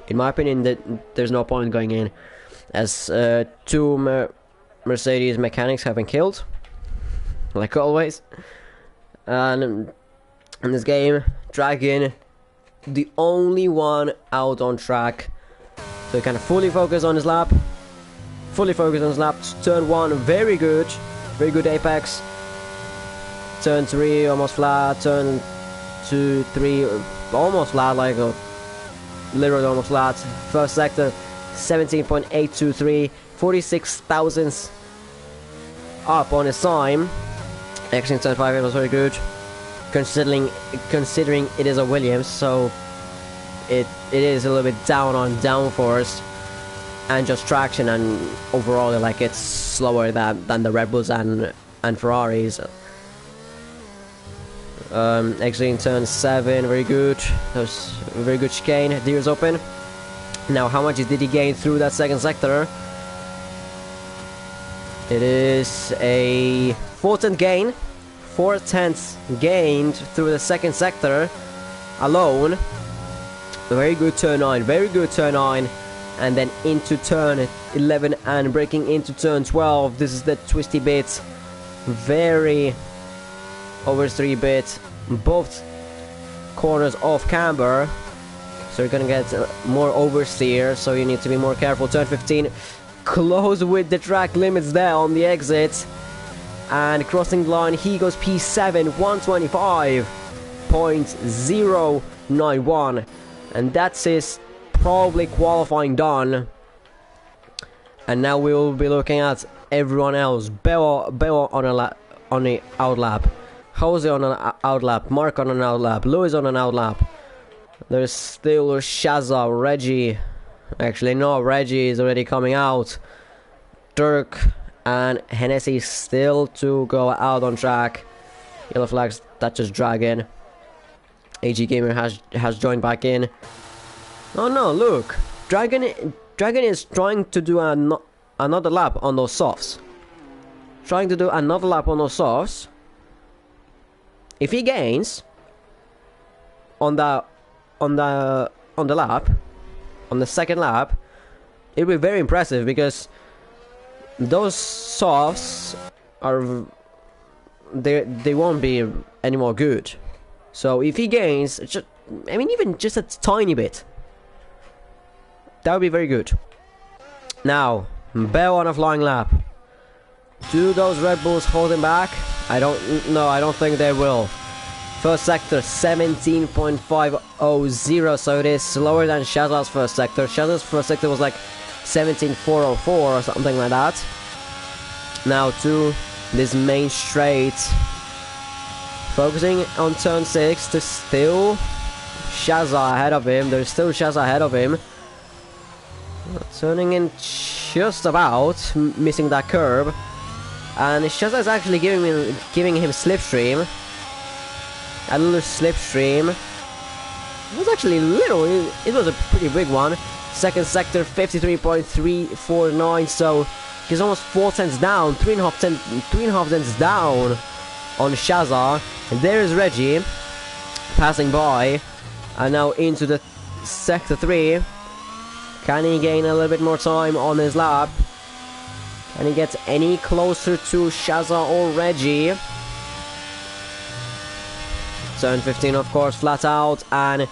In my opinion, there's no point going in, as two Mercedes mechanics have been killed, like always. And in this game, Dragon, the only one out on track, so he kind of fully focus on his lap. Turn 1, very good apex. Turn 3 almost flat. Turn 2, 3 almost flat, like literally almost flat. First sector 17.823, 46 thousandths up on his time. Actually, turn 5 it was very good, considering it is a Williams, so it is a little bit down on downforce and just traction, and overall like it's slower than the Red Bulls and Ferraris. Exiting turn 7, very good. That was a very good chicane. Deer's open. Now, how much did he gain through that second sector? It is a 4 tenths gained through the second sector alone. Very good turn 9, and then into turn 11 and breaking into turn 12. This is the twisty bit, very over 3 bit, both corners off camber, so you're gonna get more oversteer, so you need to be more careful. Turn 15, close with the track limits there on the exit, and crossing the line he goes P7 125.091, and that's his probably qualifying done. And now we will be looking at everyone else. Beo on the outlap, Jose on an outlap, Mark on an outlap, Lewis on an outlap. There's still Shazza, Reggie. Actually no, Reggie is already coming out. Dirk and Hennessy still to go out on track. Yellow flags, that's just Dragon. AG Gamer has joined back in. Oh no, look, Dragon is trying to do another lap on those softs. If he gains on the second lap, it'll be very impressive, because those softs they won't be any more good. So if he gains, even just a tiny bit, that would be very good. Now, Bell on a flying lap. Do those Red Bulls hold him back? I don't think they will. First sector 17.500, so it is slower than Shazza's first sector. Shazza's first sector was like 17.404 or something like that. Now to this main straight. Focusing on turn 6 to still Shazza ahead of him. There's still Shazza ahead of him. Turning in just about, missing that curb. And Shazza is actually giving him slipstream. A little slipstream. It was actually little, it was a pretty big one. Second sector 53.349, so he's almost 4 tenths down, 3.5 tenths down on Shazza. And there is Reggie passing by, and now into the sector 3. Can he gain a little bit more time on his lap? Can he get any closer to Shazza or Reggie? Turn 15, of course, flat out, and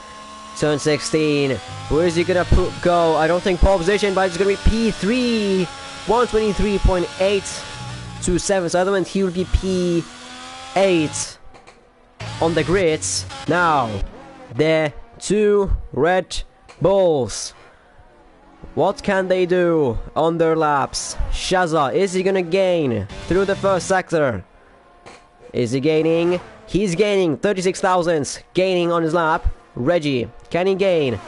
turn 16. Where is he gonna go? I don't think pole position, but it's gonna be P3, 123.827. So I don't think he will be P8 on the grids. Now, the 2 Red Bulls. What can they do on their laps? Shazza, is he gonna gain through the first sector? Is he gaining? He's gaining 36 thousandths, gaining on his lap. Reggie, can he gain?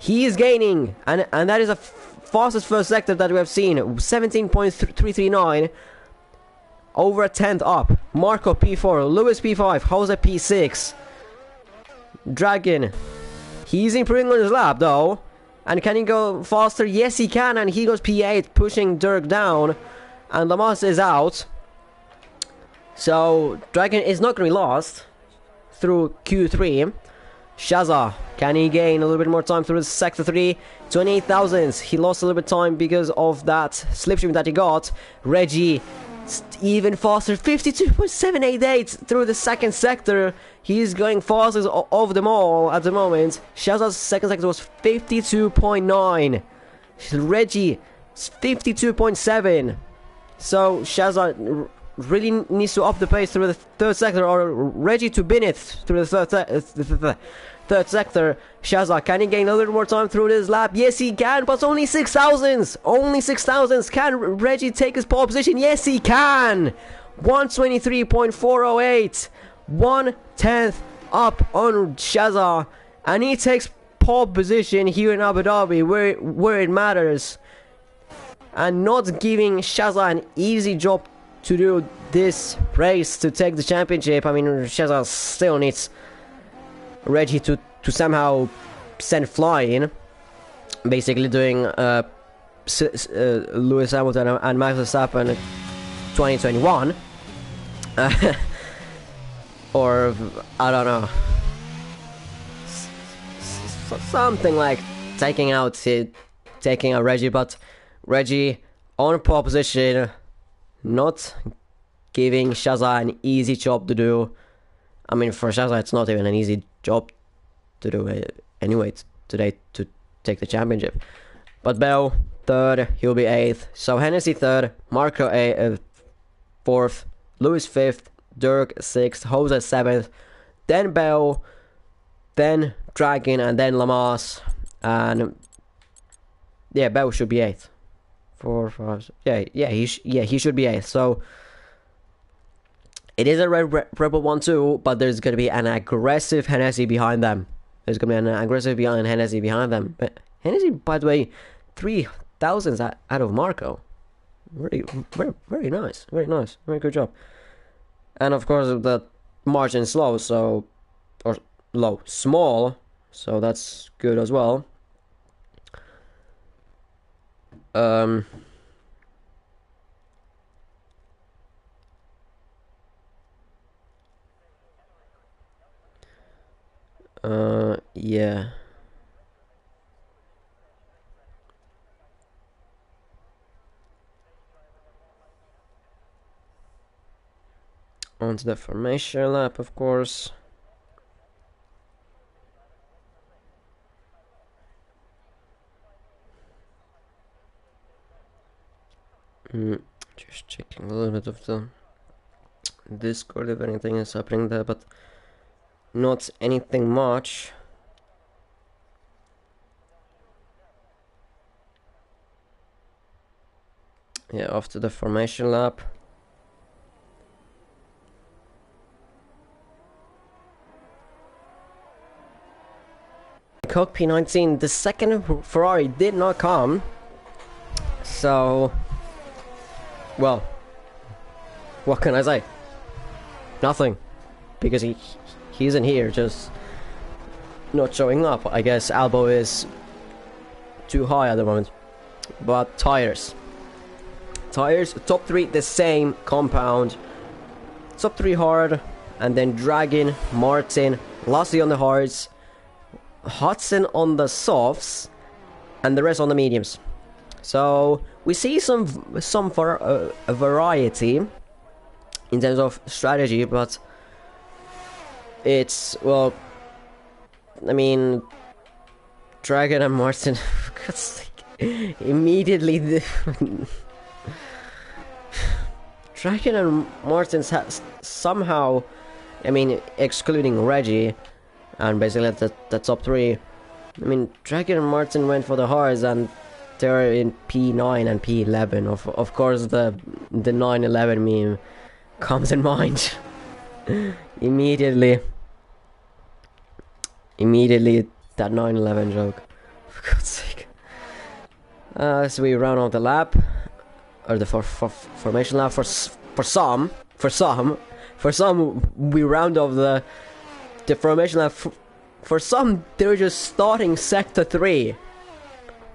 He is gaining, and that is the fastest first sector that we have seen. 17.339, over a tenth up. Marco P4, Lewis P5, Jose P6. Dragon, he's improving on his lap though. And can he go faster? Yes, he can, and he goes P8, pushing Dirk down. And Lamas is out. So, Dragon is not going to be lost through Q3. Shazza, can he gain a little bit more time through Sector 3? 28 thousandths. He lost a little bit of time because of that slipstream that he got. Reggie, even faster, 52.788 through the second sector. He's going fastest of them all at the moment. Shazza's second sector was 52.9. Reggie, 52.7. So, Shazza really needs to up the pace through the third sector, or Reggie to bin it through the third sector. Shazza, can he gain a little more time through this lap? Yes, he can, but only 6 thousandths. Only 6 thousandths. Can Reggie take his pole position? Yes, he can. 123.408. 1/10 up on Shazza, and he takes pole position here in Abu Dhabi, where it matters, and not giving Shazza an easy job to do this race to take the championship. I mean, Shazza still needs Reggie to somehow send flying, basically doing Lewis Hamilton and Max Verstappen 2021. Or I don't know, something like taking out Reggie, but Reggie on pole position, not giving Shazza an easy job to do. I mean, for Shazza, it's not even an easy job to do anyway today to take the championship. But Bell, third, he'll be 8th. So Hennessy third, Marco 4th, Lewis 5th, Dirk 6th, Jose 7th, then Bell, then Dragon, and then Lamas. And yeah, Bell should be 8th. 4, 5, he should be 8th. So it is a Rebel 1-2, but there's going to be an aggressive Hennessy behind them. There's going to be an aggressive Hennessy behind them. But Hennessy, by the way, 3 thousandths out of Marco. Very nice. Very nice. Very good job. And of course, the margin is low, so, or small, so that's good as well. Yeah. Onto the formation lap, of course. Just checking a little bit of the Discord if anything is happening there, but not anything much. Yeah, after the formation lap. Coke P19, the second Ferrari did not come. So, well, what can I say? Nothing. Because he isn't here, just not showing up. I guess elbow is too high at the moment. But tires, top 3 the same compound. Top 3 hard, and then Dragon, Martin, lastly on the hards, Hudson on the softs, and the rest on the mediums. So we see some variety in terms of strategy, but it's, well, I mean, Dragon and Martin, for God's sake, immediately Dragon and Martin somehow, I mean, excluding Reggie and basically the top 3, I mean, Dragon and Martin went for the hards, and they're in P9 and P11. Of course, the 911 meme comes in mind. Immediately that 911 joke, for God's sake. So we round off the lap, or the formation lap. For some we round off the formation lap. For some, they're just starting sector 3.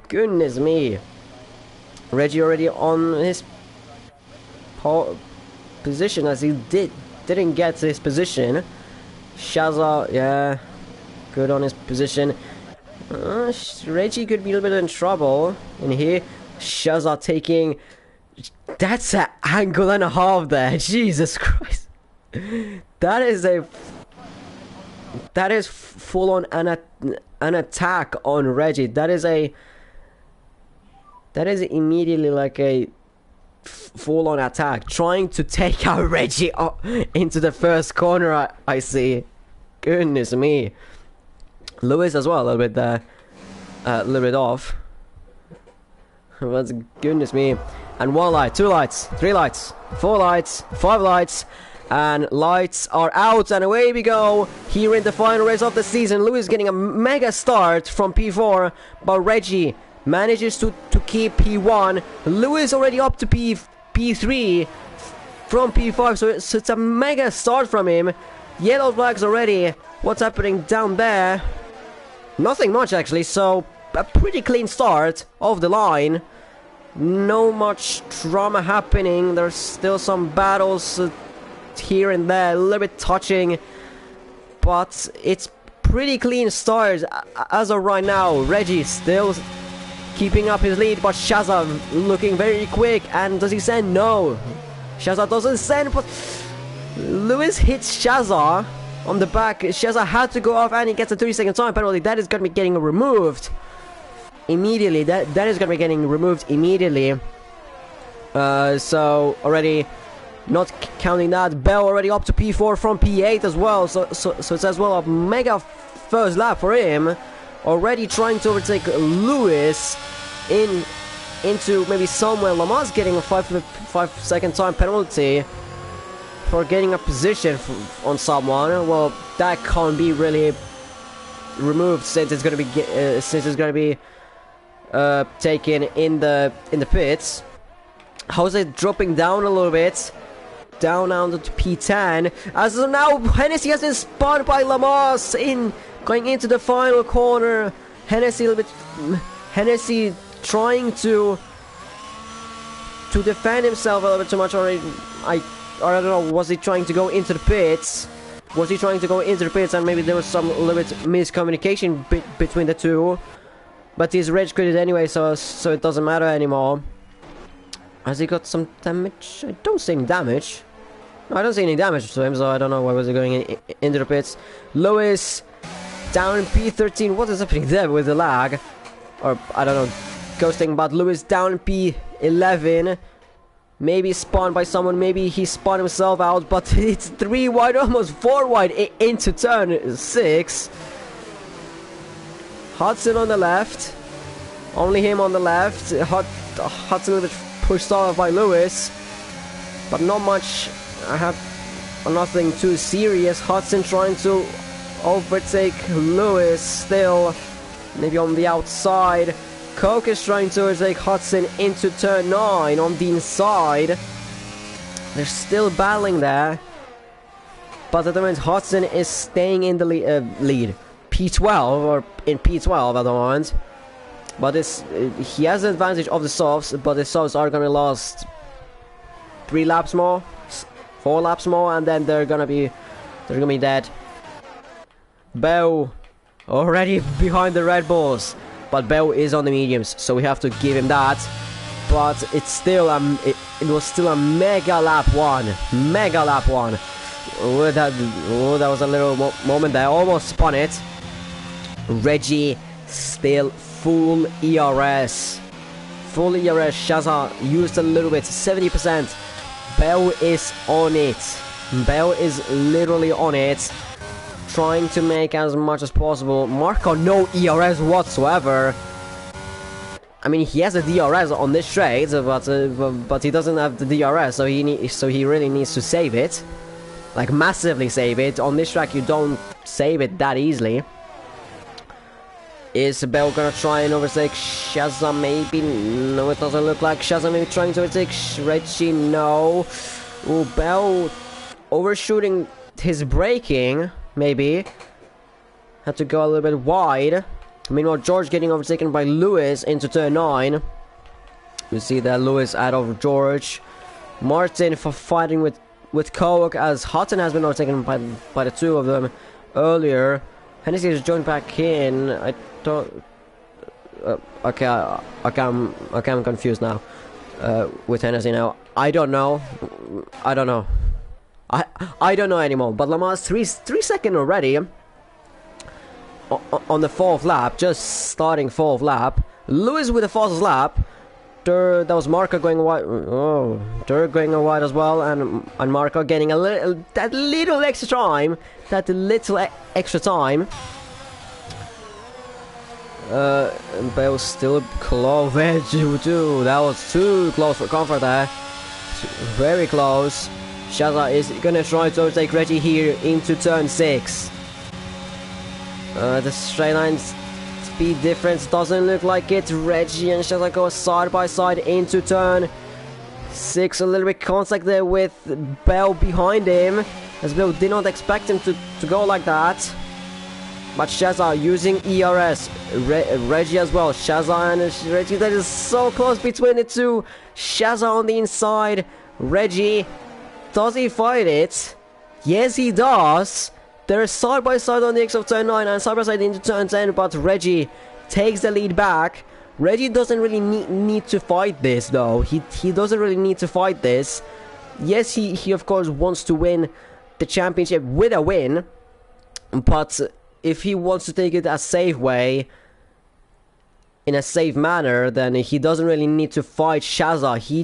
Goodness me. Reggie already on his position, as he didn't get his position. Shazza, yeah, good on his position. Reggie could be a little bit in trouble in here. Shazza taking, that's an angle and a half there. Jesus Christ. That is full on an attack on Reggie. That is immediately like a full on attack, trying to take out Reggie into the first corner. I see. Goodness me. Lewis as well, a little bit off. But goodness me. And 1 light, 2 lights, 3 lights, 4 lights, 5 lights, and lights are out, and away we go here in the final race of the season. Lewis getting a mega start from P4, but Reggie manages to keep P1. Lewis already up to P3 from P5, so it's a mega start from him. Yellow flags already. What's happening down there? Nothing much actually, so a pretty clean start of the line. No much drama happening. There's still some battles here and there, a little bit touching, but it's pretty clean start as of right now. Reggie still keeping up his lead, but Shazza looking very quick. And does he send? No, Shazza doesn't send, but Lewis hits Shazza on the back. Shazza had to go off, and he gets a 30-second time penalty. That is going to be getting removed immediately. That is going to be getting removed immediately. So already not counting that. Bell already up to P4 from P8 as well. So it's as well a mega first lap for him. Already trying to overtake Lewis into maybe somewhere. Lamar's getting a 5-second time penalty for getting a position on someone. Well, that can't be really removed since it's going to be taken in the pits. Jose dropping down a little bit, down to P10. As of now, Hennessy has been spotted by Lamas going into the final corner. Hennessy trying to defend himself a little bit too much already. I don't know, was he trying to go into the pits? And maybe there was some little bit miscommunication between the two. But he's rage quitted anyway, so it doesn't matter anymore. Has he got some damage? I don't see any damage. No, I don't see any damage to him, so I don't know why was he going into the pits. Lewis down in P13. What is happening there with the lag? Or, I don't know, ghosting, but Lewis down in P11. Maybe spun by someone, maybe he spun himself out, but it's 3 wide, almost 4 wide into turn 6. Hudson on the left. Only him on the left. Hudson a little bit pushed off by Lewis. But not much. I have nothing too serious. Hudson trying to overtake Lewis still. Maybe on the outside. Coke is trying to overtake Hudson into turn 9 on the inside. They're still battling there. But at the moment Hudson is staying in the lead. P12 or in P12 at the moment. But he has the advantage of the softs, but the softs are gonna last 3 laps more, 4 laps more, and then they're gonna be dead. Bell already behind the Red Bulls, but Bell is on the mediums, so we have to give him that. But it's still it was still a mega lap 1. Oh, that was a little moment there, almost spun it. Reggie still full ERS. Shazza used a little bit, 70%. Bell is on it. Bell is literally on it, trying to make as much as possible. Marco, no ERS whatsoever. I mean, he has a DRS on this straight, but he doesn't have the DRS, so he really needs to save it, like massively save it. On this track, you don't save it that easily. Is Bell gonna try and overtake Shazza? Maybe. No, it doesn't look like Shazza maybe trying to overtake Reggie. No. Ooh, Bell overshooting his braking. Maybe. Had to go a little bit wide. Meanwhile, George getting overtaken by Lewis into turn 9. You see that Lewis out of George. Martin for fighting with Coke, as Hutton has been overtaken by the two of them earlier. Hennessy has joined back in. I don't. Okay, I'm confused now. With Hennessy now. I don't know. I don't know anymore. But Lamar's 3 seconds already. On the 4th lap, just starting 4th lap. Lewis with the fastest lap. That was Marco going wide. Oh, Dirk going wide as well, and Marco getting that little extra time. Bell still close. That was too close for comfort there. Very close. Shazza is gonna try to overtake Reggie here into turn 6. The straight line speed difference doesn't look like it. Reggie and Shazza go side by side into turn 6. A little bit contact there with Bell behind him, as Bell did not expect him to go like that. But Shazza using ERS. Reggie as well. Shazza and Reggie, that is so close between the two. Shazza on the inside. Reggie, does he fight it? Yes, he does. They're side by side on the exit of turn 9 and side by side into turn 10, but Reggie takes the lead back. Reggie doesn't really need to fight this, though. He doesn't really need to fight this. Yes, he of course wants to win the championship with a win, but if he wants to take it a safe way, in a safe manner, then he doesn't really need to fight Shazza. He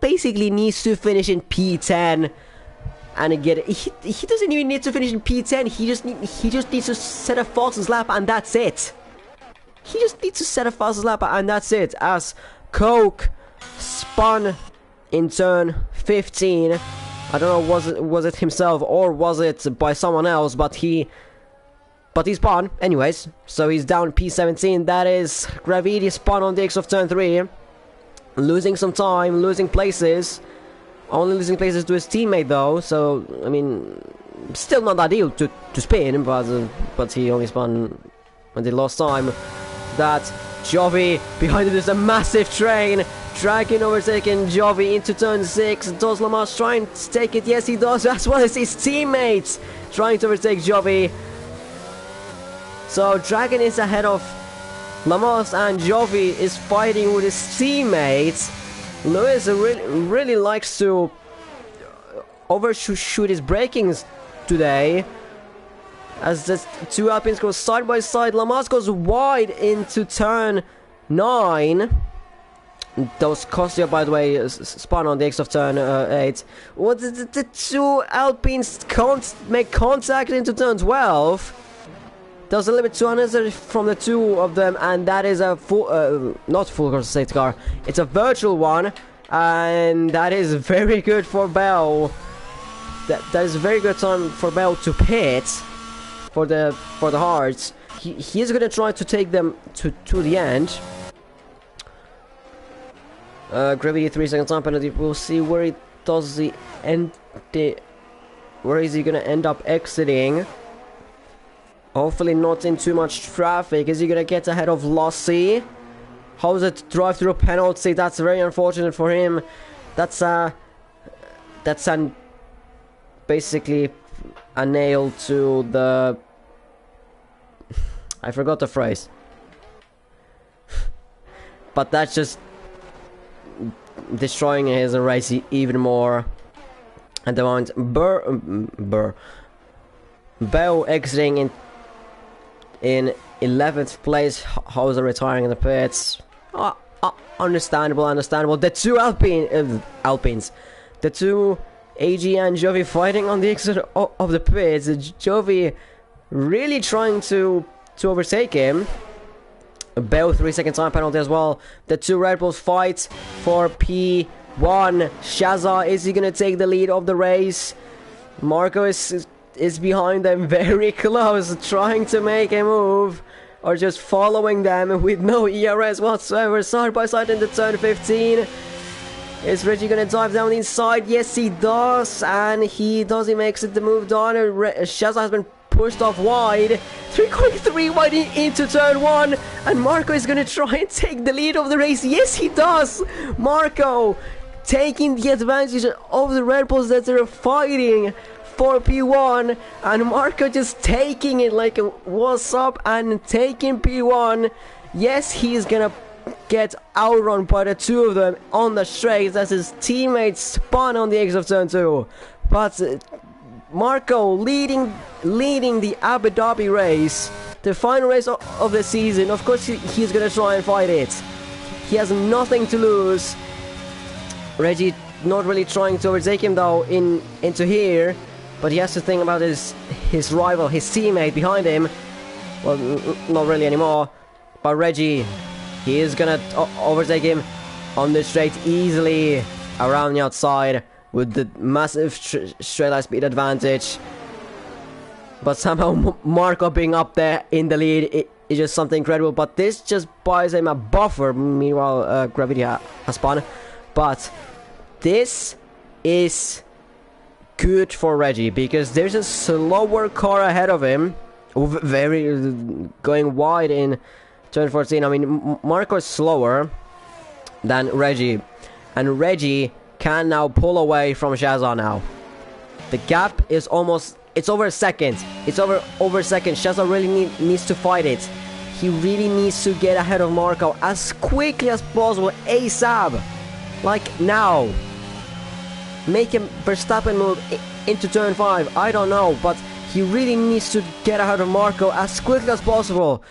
basically needs to finish in P10. And again, he doesn't even need to finish in P10. He just needs to set a fastest lap, and that's it. He just needs to set a fastest lap, and that's it. As Coke spun in turn 15. I don't know, was it himself or was it by someone else? But he spun anyways. So he's down P17. That is Gravity spun on the exit of turn 3, losing some time, losing places. Only losing places to his teammate though, so I mean, still not ideal to spin, but he only spun and he lost time. That Jovi behind him is a massive train, dragging, overtaking Jovi into turn 6. Does Lamar trying to take it? Yes, he does, as well as his teammates trying to overtake Jovi. So Dragon is ahead of Lamas, and Jovi is fighting with his teammates. Lewis really likes to overshoot his brakings today, as the two Alpines go side by side. Lamas goes wide into turn 9. That was Kostya, by the way, spun on the exit of turn 8. What the two Alpines can't make contact into turn 12. That was a little bit too unnecessary from the two of them, and that is a full, not full course safety car. It's a virtual one, and that is very good for Bell. That is a very good time for Bell to pit for the Hearts. He's gonna try to take them to the end. Gravity 3 second time penalty. We'll see where he does the end. Where is he gonna end up exiting? Hopefully not in too much traffic. Is he gonna get ahead of Lassie? How's it drive through a penalty? That's very unfortunate for him. That's basically a nail to the... I forgot the phrase. But that's just destroying his race even more. At the moment, Bell exiting in 11th place. Hauser retiring in the pits. Understandable. The two Alpines, the two AG and Jovi fighting on the exit of the pits. Jovi really trying to overtake him. Bell 3 second time penalty as well. The two Red Bulls fight for P1. Shaza, is he gonna take the lead of the race? Marco is behind them, very close, trying to make a move, or just following them with no ERS whatsoever. Side by side into turn 15. Is Reggie gonna dive down the inside? Yes, he does, and he makes it the move down. Shaza has been pushed off wide. 3.3 wide into turn 1, and Marco is gonna try and take the lead of the race. Yes, he does. Marco taking the advantage of the Red Bulls that they're fighting for P1, and Marco just taking it like a what's up and taking P1. Yes, he's gonna get outrun by the two of them on the straight as his teammates spun on the exit of turn 2. But Marco leading the Abu Dhabi race, the final race of the season. Of course he's gonna try and fight it. He has nothing to lose. Reggie not really trying to overtake him though into here. But he has to think about his rival, his teammate behind him. Well, not really anymore. But Reggie, he is gonna overtake him on the straight easily around the outside with the massive straight line speed advantage. But somehow Marco being up there in the lead is just something incredible. But this just buys him a buffer. Meanwhile, Gravity has spun. But this is good for Reggie because there's a slower car ahead of him, very going wide in turn 14. I mean, Marco is slower than Reggie, and Reggie can now pull away from Shaza now. The gap is almost, it's over a second. It's over a second. Shaza really needs to fight it. He really needs to get ahead of Marco as quickly as possible, ASAP, like now. Make him Verstappen move into turn 5. I don't know, but he really needs to get ahead of Marco as quickly as possible.